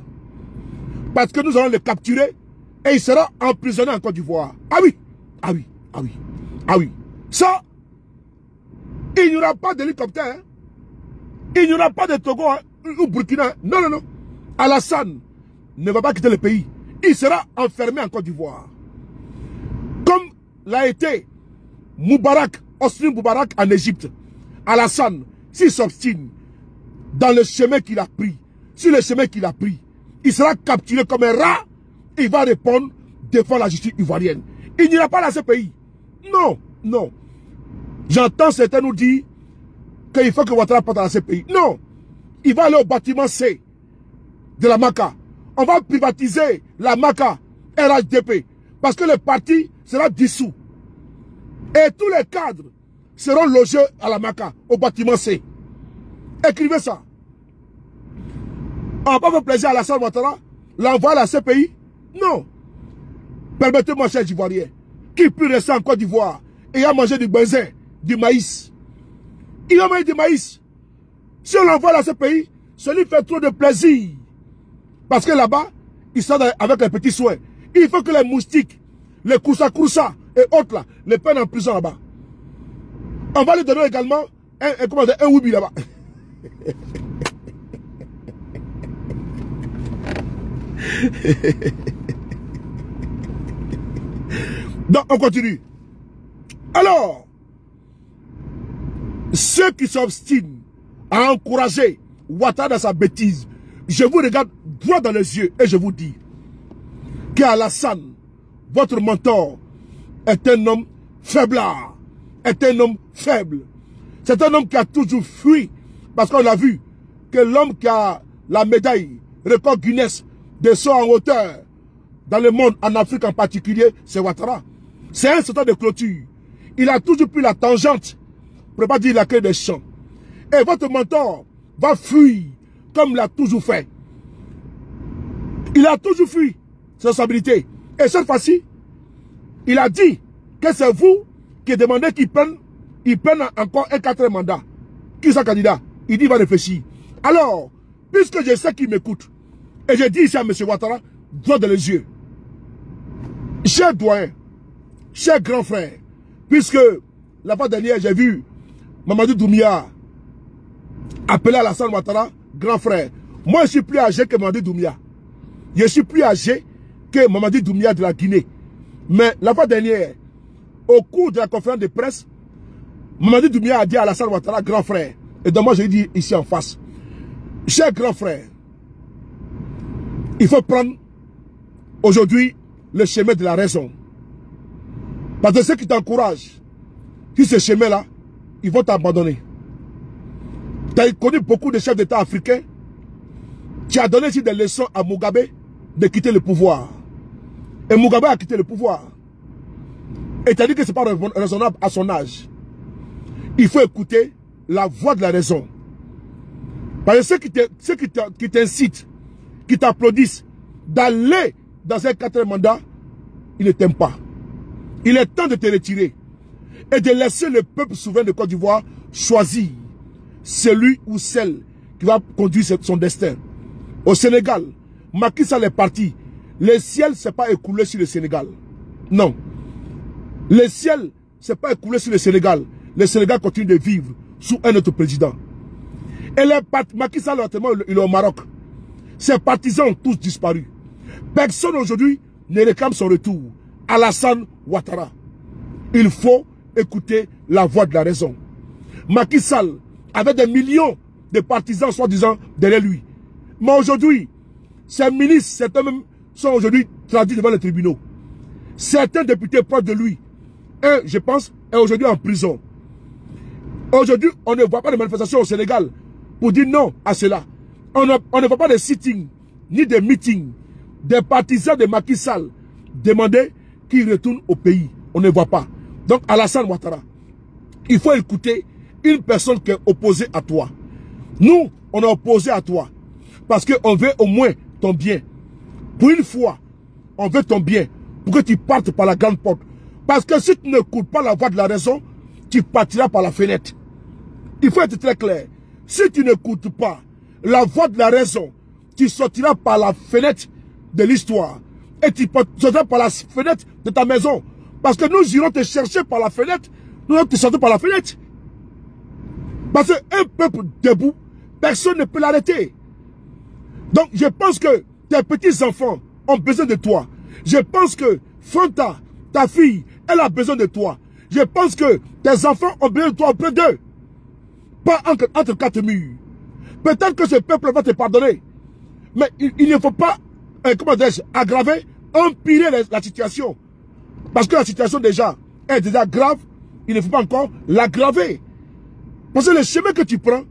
A: Parce que nous allons le capturer et il sera emprisonné en Côte d'Ivoire. Ah oui! Ah oui! Ah oui! Ah oui! Ça, il n'y aura pas d'hélicoptère. Hein? Il n'y aura pas de Togo hein, ou Burkina. Non, non, non. Alassane ne va pas quitter le pays. Il sera enfermé en Côte d'Ivoire. Comme l'a été Hosni Moubarak en Égypte. Alassane, s'il s'obstine dans le chemin qu'il a pris, sur le chemin qu'il a pris, il sera capturé comme un rat et il va répondre devant la justice ivoirienne. Il n'ira pas dans ce pays. Non, non. J'entends certains nous dire qu'il faut que Ouattara parte dans ce pays. Non. Il va aller au bâtiment C de la MACA. On va privatiser la MACA, RHDP, parce que le parti sera dissous. Et tous les cadres seront logés à la MACA, au bâtiment C. Écrivez ça. On va pas faire plaisir à Alassane Ouattara, l'envoyer à ce pays? Non. Permettez-moi, chers Ivoiriens, qui peut rester en Côte d'Ivoire et a mangé du benzin, du maïs. Il a mangé du maïs. Si on l'envoie à ce pays, ça lui fait trop de plaisir. Parce que là-bas, ils sont avec les petits soins. Il faut que les moustiques, les koussa et autres là, les prennent en prison là-bas. On va lui donner également un oubi là-bas. Donc, on continue. Alors, ceux qui s'obstinent à encourager Ouattara dans sa bêtise, je vous regarde droit dans les yeux et je vous dis qu'Alassane, votre mentor, est un homme faiblard, est un homme faible. C'est un homme qui a toujours fui, parce qu'on a vu que l'homme qui a la médaille record Guinness de saut en hauteur dans le monde, en Afrique en particulier, c'est Ouattara. C'est un sauteur de clôture. Il a toujours pris la tangente, pour ne pas dire la clé des champs. Et votre mentor va fuir, comme il a toujours fait. Il a toujours fui ses responsabilités. Et cette fois-ci, il a dit que c'est vous qui demandez qu'il prenne encore un 4e mandat. Qui est ce candidat? Il dit qu'il va réfléchir. Alors, puisque je sais qu'il m'écoute, et je dis ici à M. Ouattara, droit dans les yeux, cher doyen, cher grand frère, puisque la fois dernière, j'ai vu Mamadou Doumbia appeler Alassane Ouattara grand frère. Moi, je suis plus âgé que Mamadou Doumbia. Je suis plus âgé que Mamadou Doumbia de la Guinée. Mais la fois dernière, au cours de la conférence de presse, Mamadou Doumbia a dit à Alassane Ouattara grand frère. Et donc moi, je lui dis ici en face, cher grand frère, il faut prendre aujourd'hui le chemin de la raison. Parce que ceux qui t'encouragent, sur ce chemin-là, ils vont t'abandonner. Tu as connu beaucoup de chefs d'État africains qui a donné aussi des leçons à Mugabe de quitter le pouvoir. Et Mugabe a quitté le pouvoir. Et tu as dit que ce n'est pas raisonnable à son âge. Il faut écouter la voix de la raison. Parce que ceux qui t'incitent, qui t'applaudissent d'aller dans un 4e mandat, ils ne t'aiment pas. Il est temps de te retirer et de laisser le peuple souverain de Côte d'Ivoire choisir celui ou celle qui va conduire son destin. Au Sénégal, Macky Sall est parti. Le ciel ne s'est pas écoulé sur le Sénégal. Non. Le ciel ne s'est pas écoulé sur le Sénégal. Le Sénégal continue de vivre sous un autre président. Et Macky Sall, il est au Maroc. Ses partisans ont tous disparu. Personne aujourd'hui ne réclame son retour. Alassane Ouattara. Il faut écouter la voix de la raison. Macky Sall avait des millions de partisans, soi-disant, derrière lui. Mais aujourd'hui, ses ministres, certains même, sont aujourd'hui traduits devant les tribunaux. Certains députés proches de lui, un, je pense, est aujourd'hui en prison. Aujourd'hui, on ne voit pas de manifestations au Sénégal pour dire non à cela. On ne voit pas de sitting, ni de meeting des partisans de Macky Sall demander qu'il retourne au pays. On ne voit pas. Donc, Alassane Ouattara, il faut écouter une personne qui est opposée à toi. Nous, on est opposé à toi. Parce qu'on veut au moins ton bien. Pour une fois, on veut ton bien. Pour que tu partes par la grande porte. Parce que si tu n'écoutes pas la voix de la raison, tu partiras par la fenêtre. Il faut être très clair. Si tu n'écoutes pas la voix de la raison, tu sortiras par la fenêtre de l'histoire. Et tu sortiras par la fenêtre de ta maison. Parce que nous irons te chercher par la fenêtre. Nous allons te sortir par la fenêtre. Parce qu'un peuple debout, personne ne peut l'arrêter. Donc je pense que tes petits-enfants ont besoin de toi. Je pense que Fanta, ta fille, elle a besoin de toi. Je pense que tes enfants ont besoin de toi auprès d'eux. Pas entre 4 murs. Peut-être que ce peuple va te pardonner. Mais il ne faut pas, comment dirais-je, aggraver, empirer la situation. Parce que la situation déjà est déjà grave. Il ne faut pas encore l'aggraver. Parce que le chemin que tu prends,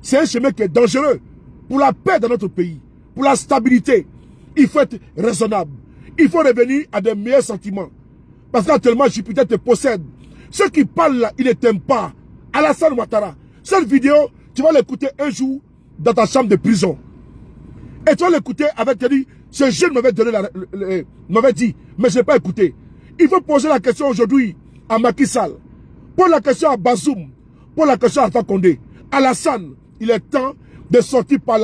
A: c'est un chemin qui est dangereux. Pour la paix dans notre pays, pour la stabilité, il faut être raisonnable. Il faut revenir à des meilleurs sentiments. Parce qu'actuellement, Jupiter te possède. Ceux qui parlent là, ils ne t'aiment pas. Alassane Ouattara, cette vidéo, tu vas l'écouter un jour dans ta chambre de prison. Et tu vas l'écouter avec, tu dis, ce jeune m'avait donné m'avait dit, mais je n'ai pas écouté. Il faut poser la question aujourd'hui à Macky Sall. Pose la question à Bazoum. Pose la question à Alpha Condé. Alassane, il est temps de sortir par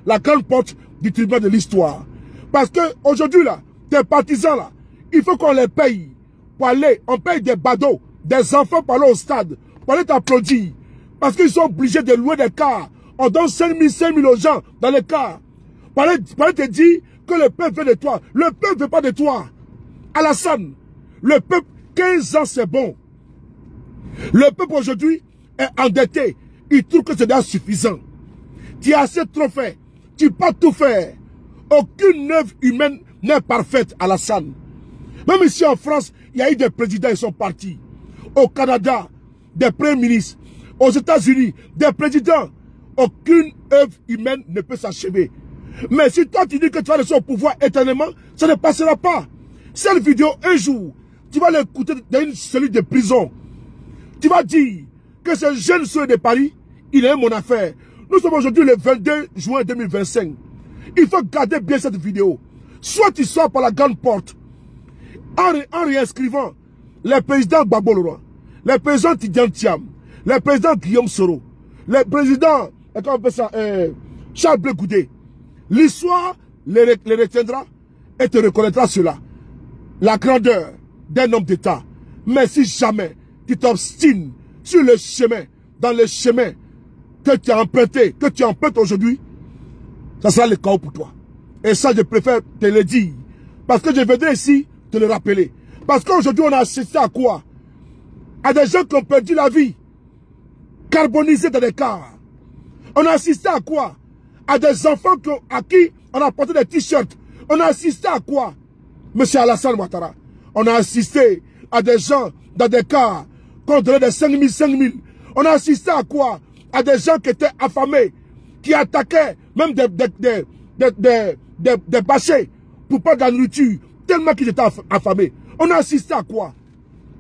A: la grande porte du tribunal de l'histoire. Parce que aujourd'hui là, tes partisans là, il faut qu'on les paye. Pour aller, on paye des badauds, des enfants pour aller au stade, pour aller t'applaudir. Parce qu'ils sont obligés de louer des cars. On donne 5 000 aux gens dans les cars. Pour aller te dire que le peuple veut de toi. Le peuple ne veut pas de toi. Alassane, le peuple, 15 ans c'est bon. Le peuple aujourd'hui est endetté. Il trouve que c'est déjà suffisant. Tu as assez trop fait. Tu peux pas tout faire. Aucune œuvre humaine n'est parfaite, Alassane. Même ici en France, il y a eu des présidents, ils sont partis. Au Canada, des premiers ministres. Aux États-Unis, des présidents. Aucune œuvre humaine ne peut s'achever. Mais si toi tu dis que tu vas rester au pouvoir éternellement, ça ne passera pas. Cette vidéo, un jour, tu vas l'écouter dans une cellule de prison. Tu vas dire que ce jeune soeur de Paris, il est mon affaire. Nous sommes aujourd'hui le 22 juin 2025. Il faut garder bien cette vidéo. Soit tu sors par la grande porte, en réinscrivant les présidents Gbagbo Leroy, les présidents Tidjane Thiam, les présidents Guillaume Soro, les présidents, comment on appelle ça, Charles Blé Goudé. L'histoire les retiendra et te reconnaîtra cela. La grandeur d'un homme d'État. Mais si jamais tu t'obstines sur le chemin, dans le chemin que tu as emprunté, que tu empruntes aujourd'hui, ça sera le chaos pour toi. Et ça, je préfère te le dire. Parce que je viendrai ici te le rappeler. Parce qu'aujourd'hui, on a assisté à quoi? À des gens qui ont perdu la vie, carbonisés dans des cars. On a assisté à quoi? À des enfants à qui on a porté des t-shirts. On a assisté à quoi? Monsieur Alassane Ouattara. On a assisté à des gens dans des cars qu'on donnait des 5 000. On a assisté à quoi? À des gens qui étaient affamés, qui attaquaient même des bâchers pour pas de la nourriture, tellement qu'ils étaient affamés. On a assisté à quoi?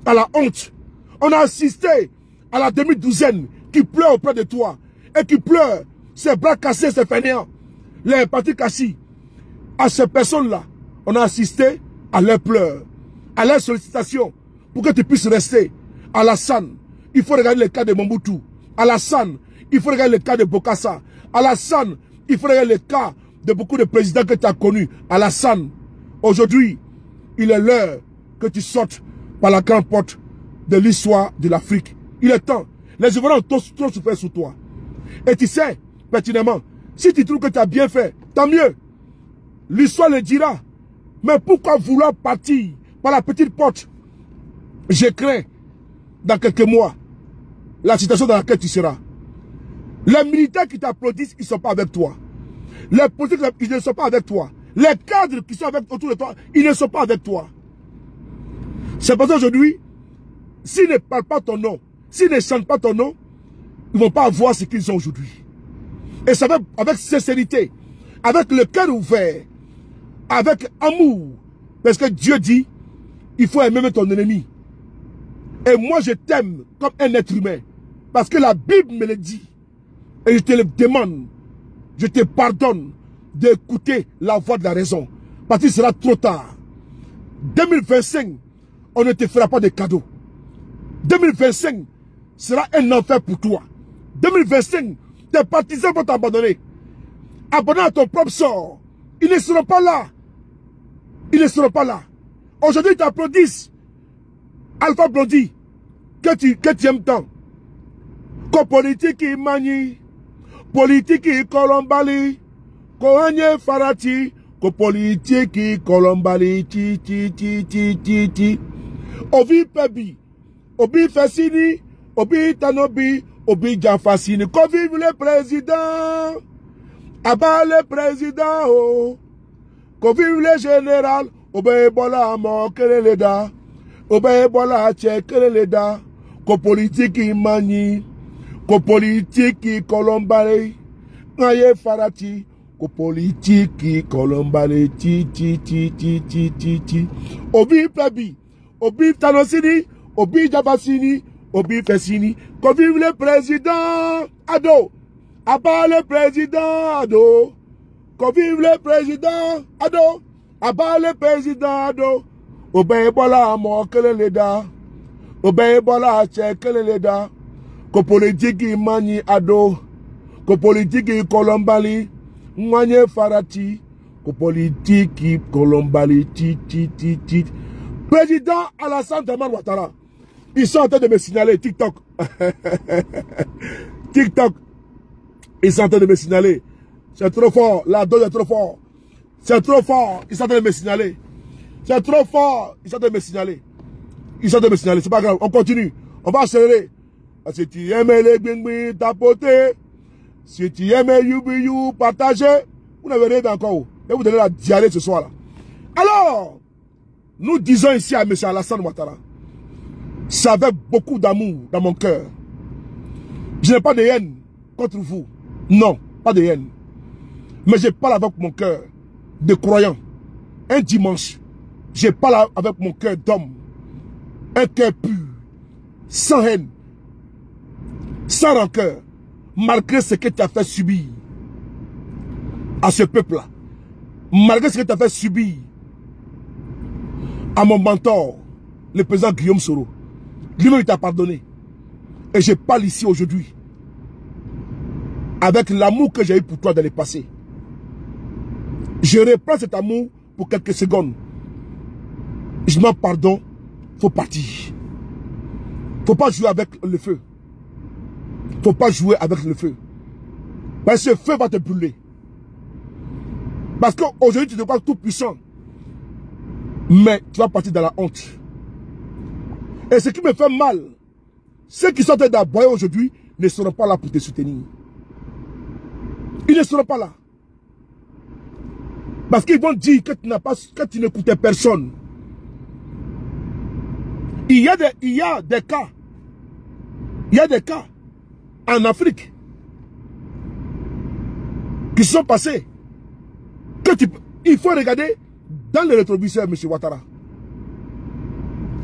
A: À la honte. On a assisté à la demi-douzaine qui pleure auprès de toi et qui pleure, ses bras cassés, ses fainéants, les parties cassées. À ces personnes-là, on a assisté à leurs pleurs, à leurs sollicitations pour que tu puisses rester. Alassane, il faut regarder le cas de Mobutu. Alassane, il faut regarder le cas de Bokassa. Alassane, il faut regarder le cas de beaucoup de présidents que tu as connus. Alassane, aujourd'hui, il est l'heure que tu sortes par la grande porte de l'histoire de l'Afrique. Il est temps. Les Ivoiriens ont trop souffert sous toi. Et tu sais, pertinemment, si tu trouves que tu as bien fait, tant mieux. L'histoire le dira. Mais pourquoi vouloir partir par la petite porte? Je crains, dans quelques mois, la situation dans laquelle tu seras. Les militaires qui t'applaudissent, ils ne sont pas avec toi. Les politiques, ils ne sont pas avec toi. Les cadres qui sont autour de toi, ils ne sont pas avec toi. C'est pour ça aujourd'hui, s'ils ne parlent pas ton nom, s'ils ne chantent pas ton nom, ils ne vont pas avoir ce qu'ils ont aujourd'hui. Et ça va avec sincérité, avec le cœur ouvert, avec amour. Parce que Dieu dit, il faut aimer ton ennemi. Et moi, je t'aime comme un être humain. Parce que la Bible me le dit. Et je te le demande, je te pardonne d'écouter la voix de la raison. Parce qu'il sera trop tard. 2025, on ne te fera pas de cadeaux. 2025 sera un enfer pour toi. 2025, tes partisans vont t'abandonner. Abandonner à ton propre sort. Ils ne seront pas là. Ils ne seront pas là. Aujourd'hui, ils t'applaudissent. Alpha Blondy, que tu aimes tant. Ko politique qui manie, politique qui colombali, ko anye farati, ko politique qui colombali, ti. Obi pebi, obi fasini, obi tanobi, obi jafasini. Ko vive le président, abat le président, oh. Ko vive le général, obe bola mo keleleda. Obe bola che keleleda. Ko politique qui manie, ko politique qui colombale, ngaye farati, ko politique qui colombale, ti. Obi pebi, obi tanosini, obi jabasini, obi fesini. Ko vive le président, ado. Abat le président, ado. Ko vive le président, ado. Abat le président, ado. Obe bola mo keleleda. Obe bola che keleleda. Ko politique mani ado. Ko politique colombali. Mwanye farati. Ko politique colombali. Ti. Président Alassane Ouattara. Ils sont en train de me signaler TikTok. TikTok. Ils sont en train de me signaler. C'est trop fort. La dose est trop fort. C'est trop fort. Ils sont en train de me signaler. C'est trop fort. Ils sont en train de me signaler. Ils sont en train de me signaler. C'est pas grave. On continue. On va accélérer. Si tu aimes les gbingbi, tapoter. Si tu aimes you, partager. Vous n'avez rien encore. Et vous donnez la diarrhée ce soir là. Alors, nous disons ici à M. Alassane Ouattara. C'est avec beaucoup d'amour dans mon cœur. Je n'ai pas de haine contre vous. Non, pas de haine. Mais je parle avec mon cœur de croyant. Un dimanche, je parle avec mon cœur d'homme. Un cœur pur, sans haine, sans rancœur, malgré ce que tu as fait subir à ce peuple-là. Malgré ce que tu as fait subir à mon mentor, le président Guillaume Soro. Lui-même t'a pardonné. Et je parle ici aujourd'hui avec l'amour que j'ai eu pour toi dans le passé. Je reprends cet amour pour quelques secondes. Je m'en pardonne, il faut partir. Il ne faut pas jouer avec le feu. Il ne faut pas jouer avec le feu. Parce que ce feu va te brûler. Parce qu'aujourd'hui tu te crois tout puissant. Mais tu vas partir dans la honte. Et ce qui me fait mal, ceux qui sont d'aboyer aujourd'hui ne seront pas là pour te soutenir. Ils ne seront pas là. Parce qu'ils vont dire que tu n'écoutais personne. Il y a des cas. Il y a des cas en Afrique qui sont passés. Il faut regarder dans le rétroviseur, M. Ouattara.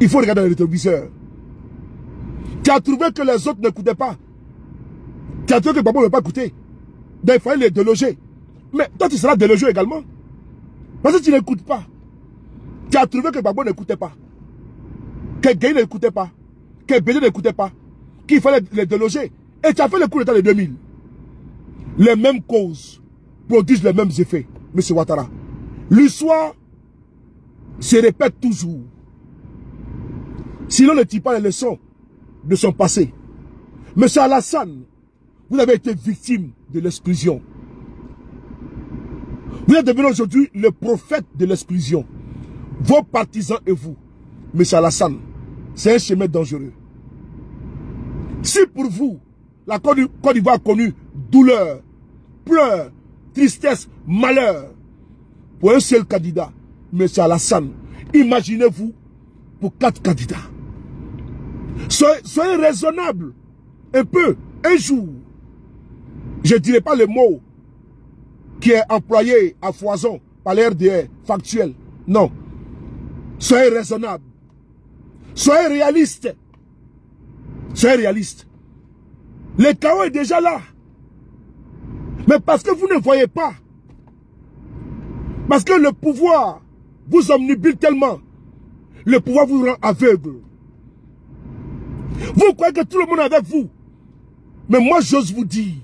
A: Il faut regarder dans le rétroviseur. Tu as trouvé que les autres n'écoutaient pas. Tu as trouvé que Gbagbo ne veut pas écouter. Donc il fallait les déloger. Mais toi, tu seras délogé également. Parce que tu n'écoutes pas. Tu as trouvé que Gbagbo n'écoutait pas. Que Gueye n'écoutait pas. Que Bédé n'écoutait pas. Qu'il fallait les déloger. Et tu as fait le coup d'état de 2000. Les mêmes causes produisent les mêmes effets, M. Ouattara. L'histoire se répète toujours. Si l'on ne tire pas les leçons de son passé. M. Alassane, vous avez été victime de l'exclusion. Vous êtes devenu aujourd'hui le prophète de l'exclusion. Vos partisans et vous, M. Alassane, c'est un chemin dangereux. Si pour vous, la Côte d'Ivoire a connu douleur, pleurs, tristesse, malheur, pour un seul candidat, M. Alassane, imaginez-vous pour 4 candidats. Soyez raisonnable un peu, un jour. Je ne dirai pas le mot qui est employé à foison par les RDR factuel. Non. Soyez raisonnable. Soyez réaliste. Soyez réaliste. Le chaos est déjà là. Mais parce que vous ne voyez pas. Parce que le pouvoir vous omnibule tellement. Le pouvoir vous rend aveugle. Vous croyez que tout le monde est avec vous. Mais moi j'ose vous dire.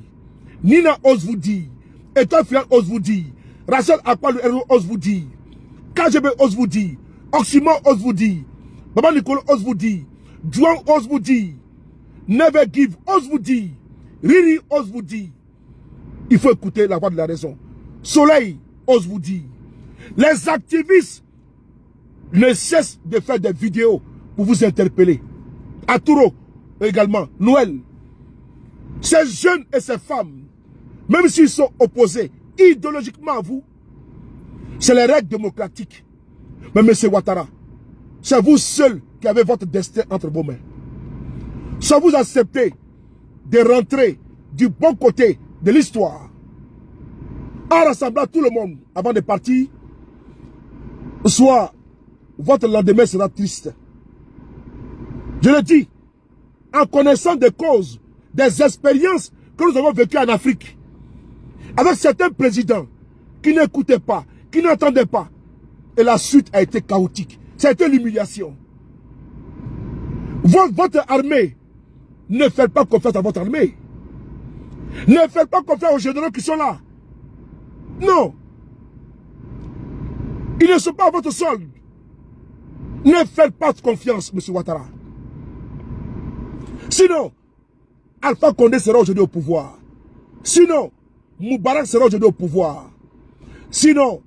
A: Nina ose vous dire. Et toi Fian ose vous dire. Rachel Akpalou ose vous dire. KGB ose vous dire. Oxymon ose vous dire. Baba Nicole ose vous dire. Juan ose vous dire. Never Give ose vous dire. Riri ose vous dire. Il faut écouter la voix de la raison. Soleil ose vous dire. Les activistes ne cessent de faire des vidéos pour vous interpeller. Aturo également. Noël. Ces jeunes et ces femmes, même s'ils sont opposés idéologiquement à vous, c'est les règles démocratiques. Mais M. Ouattara, c'est vous seul qui avez votre destin entre vos mains. Soit vous acceptez de rentrer du bon côté de l'histoire, en rassemblant tout le monde avant de partir, soit votre lendemain sera triste. Je le dis, en connaissant des causes, des expériences que nous avons vécues en Afrique, avec certains présidents qui n'écoutaient pas, qui n'entendaient pas, et la suite a été chaotique. Ça a été l'humiliation. Votre armée, ne faites pas confiance à votre armée. Ne faites pas confiance aux généraux qui sont là. Non. Ils ne sont pas à votre solde. Ne faites pas confiance, M. Ouattara. Sinon, Alpha Condé sera aujourd'hui au pouvoir. Sinon, Moubarak sera aujourd'hui au pouvoir. Sinon,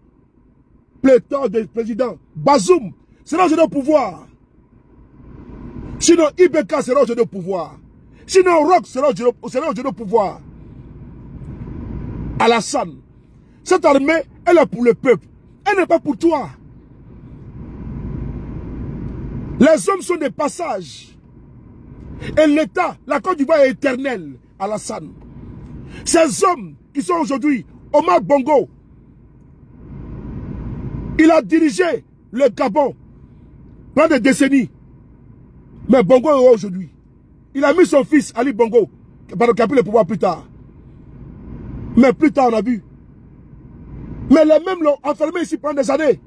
A: pléthore de présidents, Bazoum sera aujourd'hui au pouvoir. Sinon, Ibeka sera aujourd'hui au pouvoir. Sinon, Rock sera aujourd'hui au pouvoir. Alassane, cette armée, elle est pour le peuple. Elle n'est pas pour toi. Les hommes sont des passages. Et l'État, la Côte d'Ivoire est éternelle, Alassane. Ces hommes qui sont aujourd'hui Omar Bongo, il a dirigé le Gabon pendant des décennies. Mais Bongo est aujourd'hui. Il a mis son fils Ali Bongo, qui a pris le pouvoir plus tard. Mais plus tard, on a vu. Mais les mêmes l'ont enfermé ici pendant des années.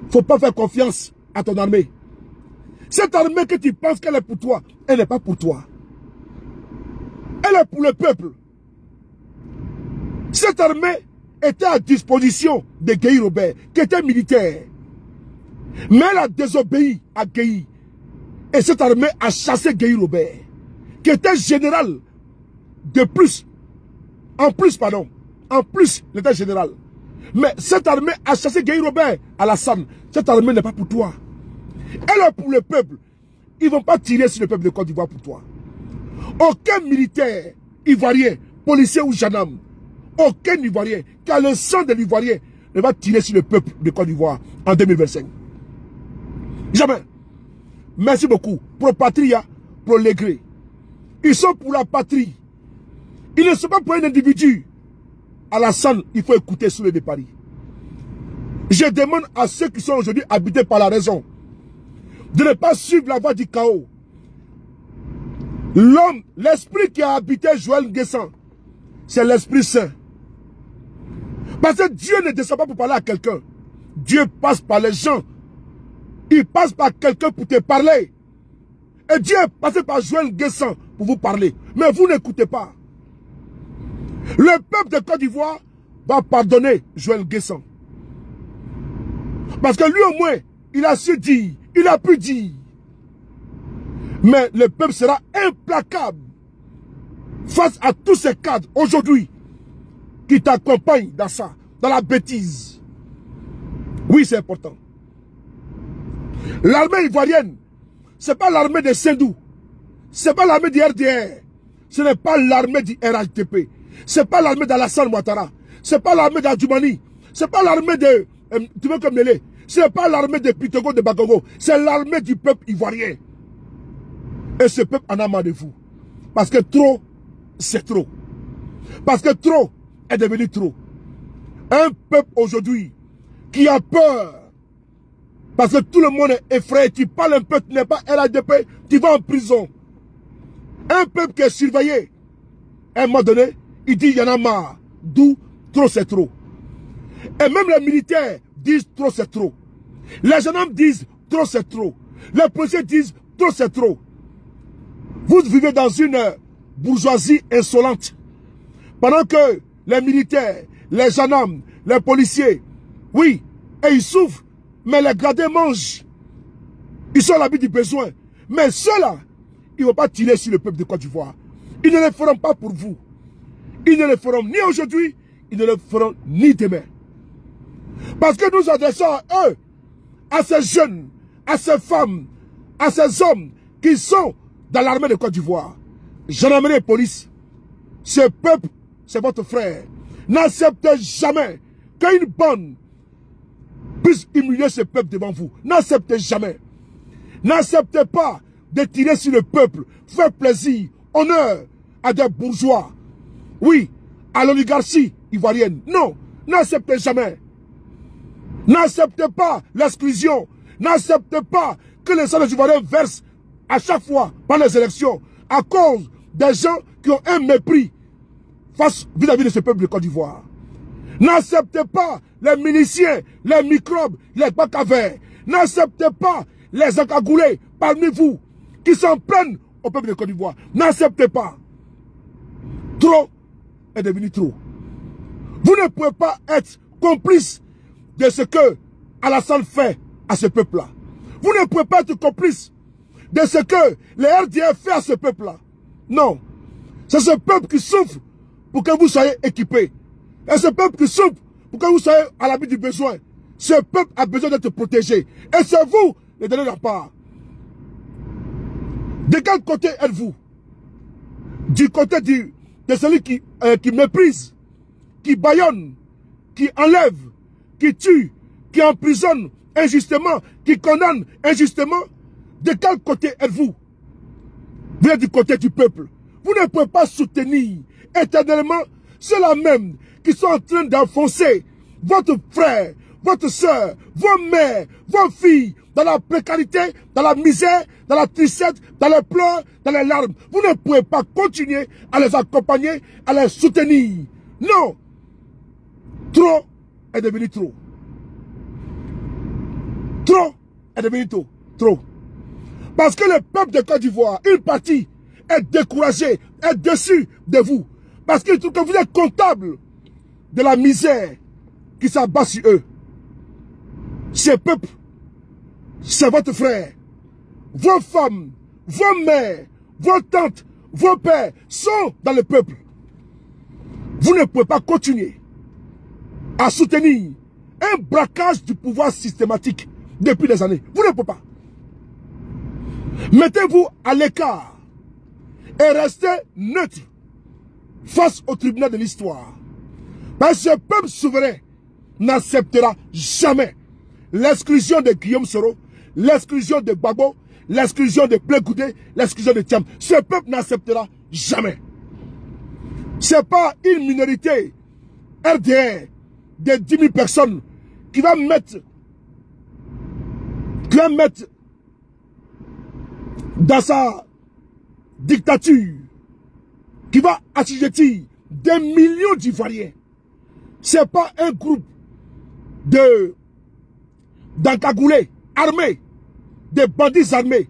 A: Il ne faut pas faire confiance à ton armée. Cette armée que tu penses qu'elle est pour toi, elle n'est pas pour toi. Elle est pour le peuple. Cette armée était à disposition de Gueye Robert, qui était militaire. Mais elle a désobéi à Gueye. Et cette armée a chassé Gueye Robert, qui était général de plus. En plus, il était général. Mais cette armée a chassé Gueye Robert à Alassane. Cette armée n'est pas pour toi. Elle est pour le peuple. Ils ne vont pas tirer sur le peuple de Côte d'Ivoire pour toi. Aucun militaire ivoirien, policier ou gendarme, aucun Ivoirien qui a le sang de l'Ivoirien ne va tirer sur le peuple de Côte d'Ivoire en 2025. Jamais. Merci beaucoup. Pro patria, pro légré. Ils sont pour la patrie. Ils ne sont pas pour un individu. Alassane, il faut écouter sur le de Paris. Je demande à ceux qui sont aujourd'hui habités par la raison de ne pas suivre la voie du chaos. L'homme, l'esprit qui a habité Joël Nguessan, c'est l'Esprit Saint. Parce que Dieu ne descend pas pour parler à quelqu'un. Dieu passe par les gens. Il passe par quelqu'un pour te parler. Et Dieu est passé par Joël Nguessan pour vous parler. Mais vous n'écoutez pas. Le peuple de Côte d'Ivoire va pardonner Joël Nguessan. Parce que lui au moins, il a su dire, il a pu dire. Mais le peuple sera implacable face à tous ces cadres aujourd'hui qui t'accompagnent dans ça, dans la bêtise. Oui, c'est important. L'armée ivoirienne, ce n'est pas l'armée de Sendou, ce n'est pas l'armée du RDR, ce n'est pas l'armée du RHDP, ce n'est pas l'armée d'Alassane Ouattara, ce n'est pas l'armée d'Adjoumani, ce n'est pas l'armée de Mele, ce n'est pas l'armée de Pitogo de Bagogo, c'est l'armée du peuple ivoirien. Et ce peuple en a marre de vous. Parce que trop, c'est trop. Parce que trop est devenu trop. Un peuple aujourd'hui qui a peur. Parce que tout le monde est effrayé. Tu parles un peu, tu n'es pas RHDP, tu vas en prison. Un peuple qui est surveillé. À un moment donné, il dit il y en a marre. D'où trop c'est trop. Et même les militaires disent trop c'est trop. Les gendarmes disent trop c'est trop. Les policiers disent trop c'est trop. Vous vivez dans une bourgeoisie insolente. Pendant que les militaires, les gendarmes, les policiers, oui, et ils souffrent, mais les gradés mangent. Ils sont à l'abri du besoin. Mais ceux-là, ils ne vont pas tirer sur le peuple de Côte d'Ivoire. Ils ne le feront pas pour vous. Ils ne le feront ni aujourd'hui, ils ne le feront ni demain. Parce que nous adressons à eux, à ces jeunes, à ces femmes, à ces hommes qui sont dans l'armée de Côte d'Ivoire, gendarmerie et police, ce peuple, c'est votre frère. N'acceptez jamais qu'une bande puisse humilier ce peuple devant vous. N'acceptez jamais. N'acceptez pas de tirer sur le peuple, faire plaisir, honneur à des bourgeois. Oui, à l'oligarchie ivoirienne. Non, n'acceptez jamais. N'acceptez pas l'exclusion. N'acceptez pas que les salles ivoiriens versent à chaque fois, par les élections, à cause des gens qui ont un mépris face vis-à-vis de ce peuple de Côte d'Ivoire. N'acceptez pas les miliciens, les microbes, les bacavers. N'acceptez pas les encagoulés parmi vous qui s'en prennent au peuple de Côte d'Ivoire. N'acceptez pas. Trop est devenu trop. Vous ne pouvez pas être complice de ce que Alassane fait à ce peuple-là. Vous ne pouvez pas être complice de ce que les RDF fait à ce peuple-là. Non. C'est ce peuple qui souffre pour que vous soyez équipés. Et ce peuple qui souffre pour que vous soyez à l'abri du besoin. Ce peuple a besoin d'être protégé. Et c'est vous de donner la part. De quel côté êtes-vous? Du côté de celui qui méprise, qui bâillonne, qui enlève, qui tue, qui emprisonne injustement, qui condamne injustement? De quel côté êtes-vous? Vous êtes du côté du peuple. Vous ne pouvez pas soutenir éternellement ceux-là même qui sont en train d'enfoncer votre frère, votre soeur, vos mères, vos filles, dans la précarité, dans la misère, dans la tristesse, dans les pleurs, dans les larmes. Vous ne pouvez pas continuer à les accompagner, à les soutenir. Non. Trop est devenu trop. Trop est devenu trop. Trop. Parce que le peuple de Côte d'Ivoire, une partie, est découragé, est déçu de vous. Parce qu'ils trouvent que vous êtes comptable de la misère qui s'abat sur eux. Ce peuple, c'est votre frère. Vos femmes, vos mères, vos tantes, vos pères sont dans le peuple. Vous ne pouvez pas continuer à soutenir un braquage du pouvoir systématique depuis des années. Vous ne pouvez pas. Mettez-vous à l'écart et restez neutre face au tribunal de l'histoire. Parce que ce peuple souverain n'acceptera jamais l'exclusion de Guillaume Soro, l'exclusion de Gbagbo, l'exclusion de Blé Goudé, l'exclusion de Thiam. Ce peuple n'acceptera jamais. Ce n'est pas une minorité RDR de 10 000 personnes qui va mettre dans sa dictature, qui va assujettir des millions d'Ivoiriens. Ce n'est pas un groupe d'encagoulés, armés, des bandits armés.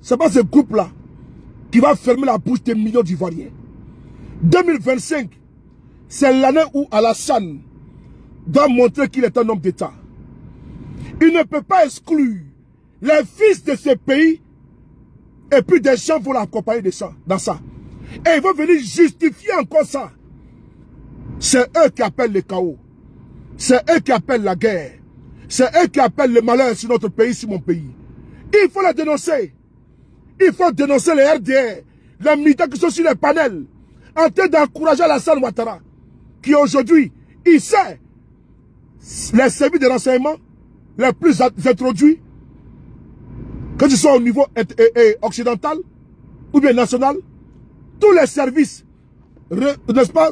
A: Ce n'est pas ce groupe-là qui va fermer la bouche des millions d'Ivoiriens. 2025, c'est l'année où Alassane doit montrer qu'il est un homme d'État. Il ne peut pas exclure les fils de ce pays et puis des gens vont l'accompagner dans ça. Et ils vont venir justifier encore ça. C'est eux qui appellent le chaos. C'est eux qui appellent la guerre. C'est eux qui appellent le malheur sur notre pays, sur mon pays. Il faut les dénoncer. Il faut dénoncer les RDR, les militants qui sont sur les panels, en train d'encourager Alassane Ouattara, qui aujourd'hui, il sait les services de renseignement les plus introduits, que ce soit au niveau occidental ou bien national, tous les services, n'est-ce pas,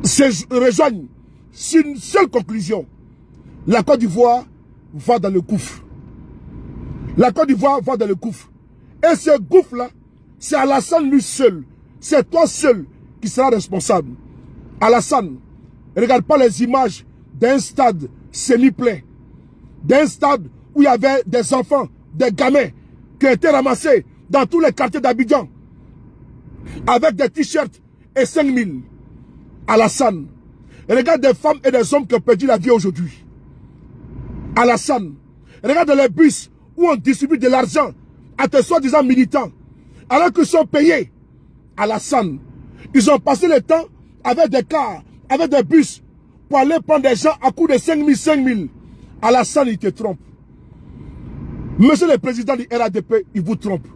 A: se rejoignent sur une seule conclusion. La Côte d'Ivoire va dans le gouffre. La Côte d'Ivoire va dans le gouffre. Et ce gouffre-là, c'est Alassane lui seul. C'est toi seul qui sera responsable. Alassane, regarde pas les images d'un stade semi-plein. D'un stade où il y avait des enfants, des gamins qui étaient ramassés dans tous les quartiers d'Abidjan avec des t-shirts et 5 000. Alassane, regarde des femmes et des hommes qui ont perdu la vie aujourd'hui. Alassane, regarde les bus où on distribue de l'argent à tes soi-disant militants alors qu'ils sont payés. Alassane, ils ont passé le temps avec des cars, avec des bus pour aller prendre des gens à coût de 5 000. Alassane, il te trompe. Monsieur le président du RADP, il vous trompe.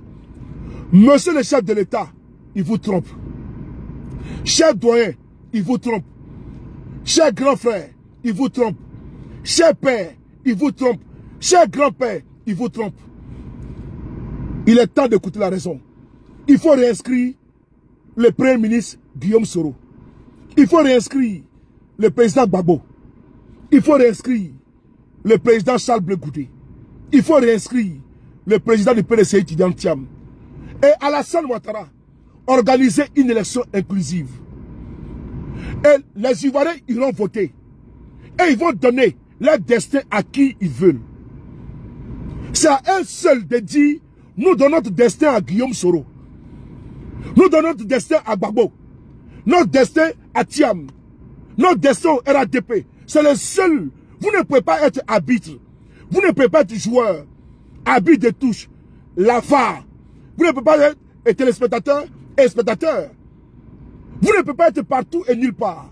A: Monsieur le chef de l'État, il vous trompe. Cher doyen, il vous trompe. Cher grand frère, il vous trompe. Cher père, il vous trompe. Cher grand-père, il vous trompe. Il est temps d'écouter la raison. Il faut réinscrire le premier ministre Guillaume Soro. Il faut réinscrire le président Gbagbo. Il faut réinscrire le président Charles Blé Goudé. Il faut réinscrire le président du PDC étudiant Thiam. Et Alassane Ouattara, organiser une élection inclusive. Et les Ivoiriens iront voter. Et ils vont donner leur destin à qui ils veulent. C'est à eux seuls de dire, nous donnons notre destin à Guillaume Soro. Nous donnons notre destin à Gbagbo. Notre destin à Thiam. Notre destin au RADP. C'est le seul. Vous ne pouvez pas être arbitre. Vous ne pouvez pas être joueur. Arbitre de touche. La VAR. Vous ne pouvez pas être téléspectateur et spectateur. Vous ne pouvez pas être partout et nulle part.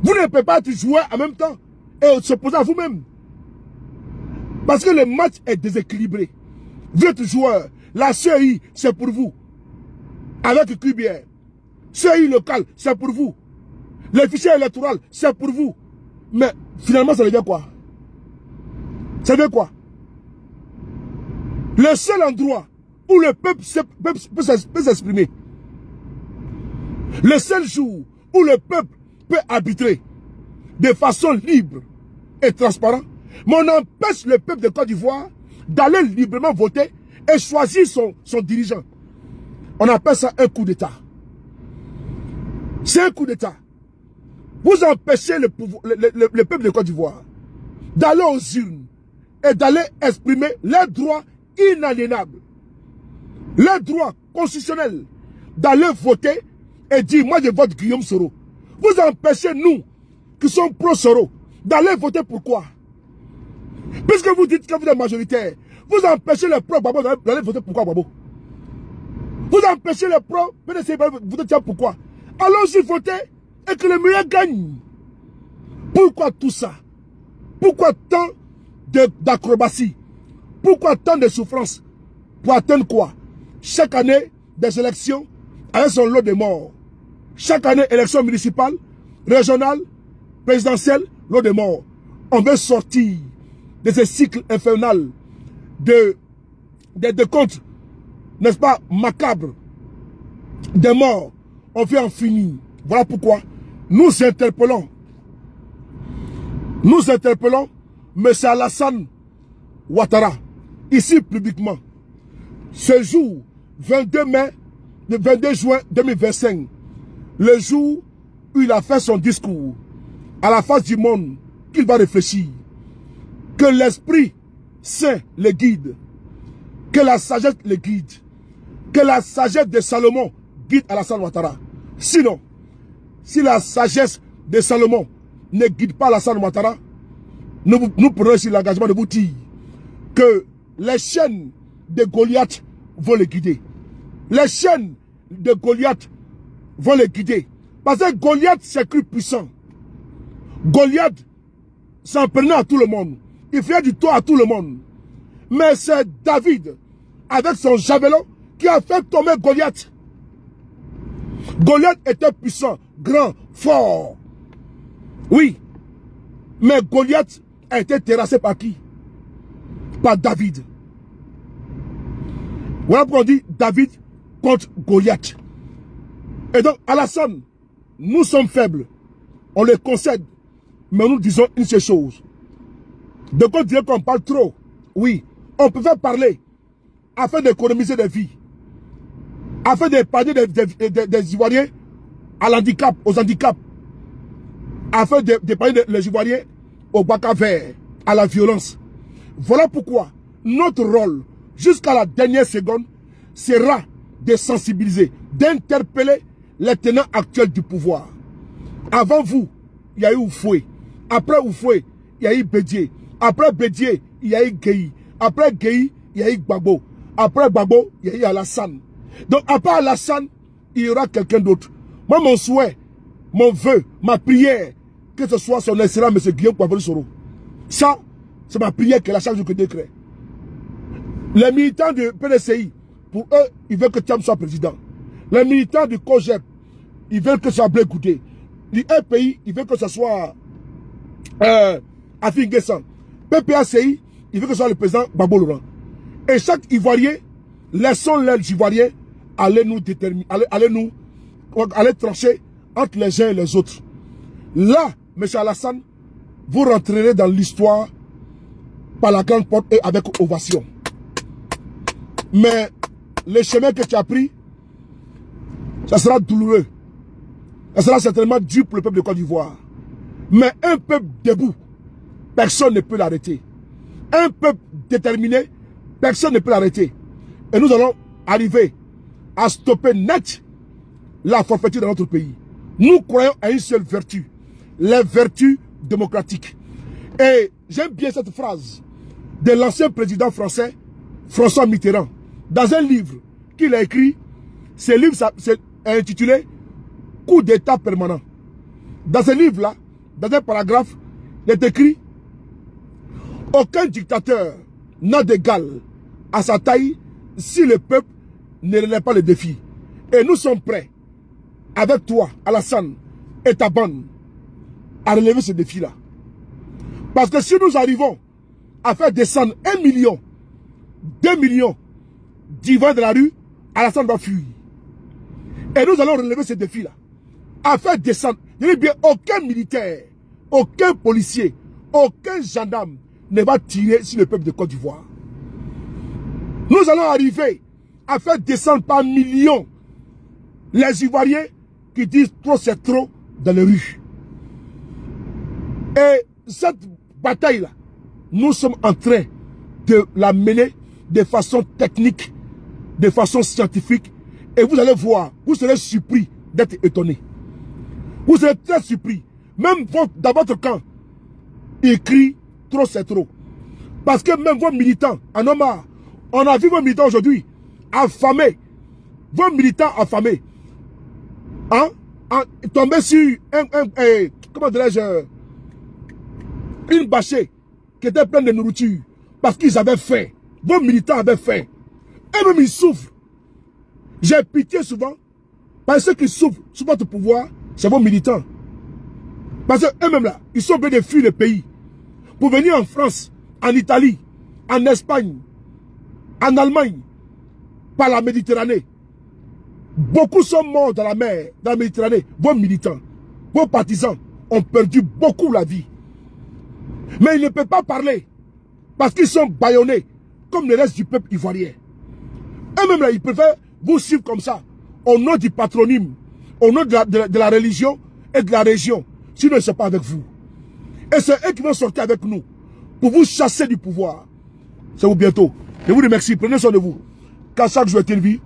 A: Vous ne pouvez pas être joueur en même temps et s'opposer à vous-même. Parce que le match est déséquilibré. Vous êtes joueur. La CEI, c'est pour vous. Avec Cubière. CEI local, c'est pour vous. Le fichier électoral, c'est pour vous. Mais finalement, ça devient quoi? Ça devient quoi? Le seul endroit où le peuple peut s'exprimer, Le seul jour où le peuple peut arbitrer de façon libre et transparente, mais on empêche le peuple de Côte d'Ivoire d'aller librement voter et choisir son dirigeant. On appelle ça un coup d'État. C'est un coup d'État. Vous empêchez le peuple de Côte d'Ivoire d'aller aux urnes et d'aller exprimer leurs droits inaliénables, leurs droits constitutionnels, d'aller voter et dire, moi je vote Guillaume Soro. Vous empêchez nous, qui sommes pro-Soro, d'aller voter pourquoi? Puisque vous dites que vous êtes majoritaire, vous empêchez les pro-Gbagbo d'aller voter pourquoi, Gbagbo? Vous empêchez les pro-PDC d'aller voter pourquoi? Allons-y voter et que le meilleur gagne. Pourquoi tout ça? Pourquoi tant d'acrobatie? Pourquoi tant de souffrance? Pour atteindre quoi? Chaque année, des élections avec son lot de morts. Chaque année, élection municipale, régionale, présidentielle, lot de morts. On veut sortir de ce cycle infernal de comptes, n'est-ce pas, macabres, des morts. On veut en finir. Voilà pourquoi nous interpellons M. Alassane Ouattara, ici publiquement, ce jour, 22 juin 2025, le jour où il a fait son discours à la face du monde, qu'il va réfléchir, que l'Esprit Saint le guide, que la sagesse le guide, que la sagesse de Salomon guide Alassane Ouattara. Sinon, si la sagesse de Salomon ne guide pas Alassane Ouattara, nous prenons ici l'engagement de vous dire que les chaînes de Goliath vont le guider. Les chaînes de Goliath vont le guider. Parce que Goliath s'est cru puissant. Goliath s'en prenait à tout le monde. Il faisait du tort à tout le monde. Mais c'est David, avec son javelot, qui a fait tomber Goliath. Goliath était puissant, grand, fort. Oui. Mais Goliath a été terrassé par qui? Par David. Voilà pourquoi on dit David contre Goliath. Et donc, Alassane, nous sommes faibles. On les concède. Mais nous disons une seule chose. De quoi dire qu'on parle trop? Oui. On peut faire parler afin d'économiser des vies. Afin d'épargner des Ivoiriens à l'handicap, aux handicaps. Afin d'épargner les Ivoiriens au baka vert, à la violence. Voilà pourquoi notre rôle, jusqu'à la dernière seconde, sera de sensibiliser, d'interpeller les tenants actuels du pouvoir. Avant vous, il y a eu Oufoué. Après Oufoué, il y a eu Bédié. Après Bédié, il y a eu Gueye. Après Gueye, il y a eu Gbagbo. Après Gbagbo, il y a eu Alassane. Donc après Alassane, il y aura quelqu'un d'autre. Moi, mon souhait, mon vœu, ma prière, que ce soit son excellent M. Guillaume Soro. Ça, c'est ma prière que la chaque jour que Dieu crée. Les militants du PDCI, pour eux, ils veulent que Thiam soit président. Les militants du COGEP, ils veulent que ce soit Blé Goudé. Du EPI, ils veulent que ce soit Afin Guessan. PPACI, ils veulent que ce soit le président Gbagbo Laurent. Et chaque Ivoirien, laissons les Ivoiriens aller nous déterminer, aller trancher entre les uns et les autres. Là, M. Alassane, vous rentrerez dans l'histoire par la grande porte et avec ovation. Mais le chemin que tu as pris, ça sera douloureux. Ça sera certainement dur pour le peuple de Côte d'Ivoire. Mais un peuple debout, personne ne peut l'arrêter. Un peuple déterminé, personne ne peut l'arrêter. Et nous allons arriver à stopper net la forfaiture dans notre pays. Nous croyons à une seule vertu, les vertus démocratiques. Et j'aime bien cette phrase de l'ancien président français, François Mitterrand, dans un livre qu'il a écrit. Ce livre est intitulé « Coup d'État permanent ». Dans ce livre-là, dans un paragraphe, il est écrit « Aucun dictateur n'a d'égal à sa taille si le peuple ne relève pas le défi. » Et nous sommes prêts, avec toi, Alassane, et ta bande, à relever ce défi-là. Parce que si nous arrivons à faire descendre 1 million, 2 millions d'Ivoiriens de la rue, Alassane va fuir. Et nous allons relever ce défi-là. a fait descendre. Je dis bien, aucun militaire, aucun policier, aucun gendarme ne va tirer sur le peuple de Côte d'Ivoire. Nous allons arriver à faire descendre par millions les Ivoiriens qui disent trop c'est trop dans les rues. Et cette bataille-là, nous sommes en train de la mener de façon technique, de façon scientifique. Et vous allez voir, vous serez surpris d'être étonné. Vous serez très surpris. Même dans votre camp, ils crient trop c'est trop. Parce que même vos militants en ont marre. On a vu vos militants aujourd'hui affamés. Vos militants affamés. Hein? Tombés sur comment dirais-je, une bâchée qui était pleine de nourriture. Parce qu'ils avaient faim. Vos militants avaient faim. Eux-mêmes, ils souffrent. J'ai pitié souvent. Parce que ceux qui souffrent sous votre pouvoir, c'est vos militants. Parce qu'eux-mêmes là, ils sont obligés de fuir le pays. Pour venir en France, en Italie, en Espagne, en Allemagne, par la Méditerranée. Beaucoup sont morts dans la mer, dans la Méditerranée. Vos militants, vos partisans ont perdu beaucoup la vie. Mais ils ne peuvent pas parler. Parce qu'ils sont bâillonnés, comme le reste du peuple ivoirien. Eux-mêmes là, ils préfèrent vous suivre comme ça, au nom du patronyme, au nom de la religion et de la région. Sinon, ils ne sont pas avec vous. Et c'est eux qui vont sortir avec nous pour vous chasser du pouvoir. C'est vous bientôt. Je vous remercie. Prenez soin de vous. Car chaque jour est une vie.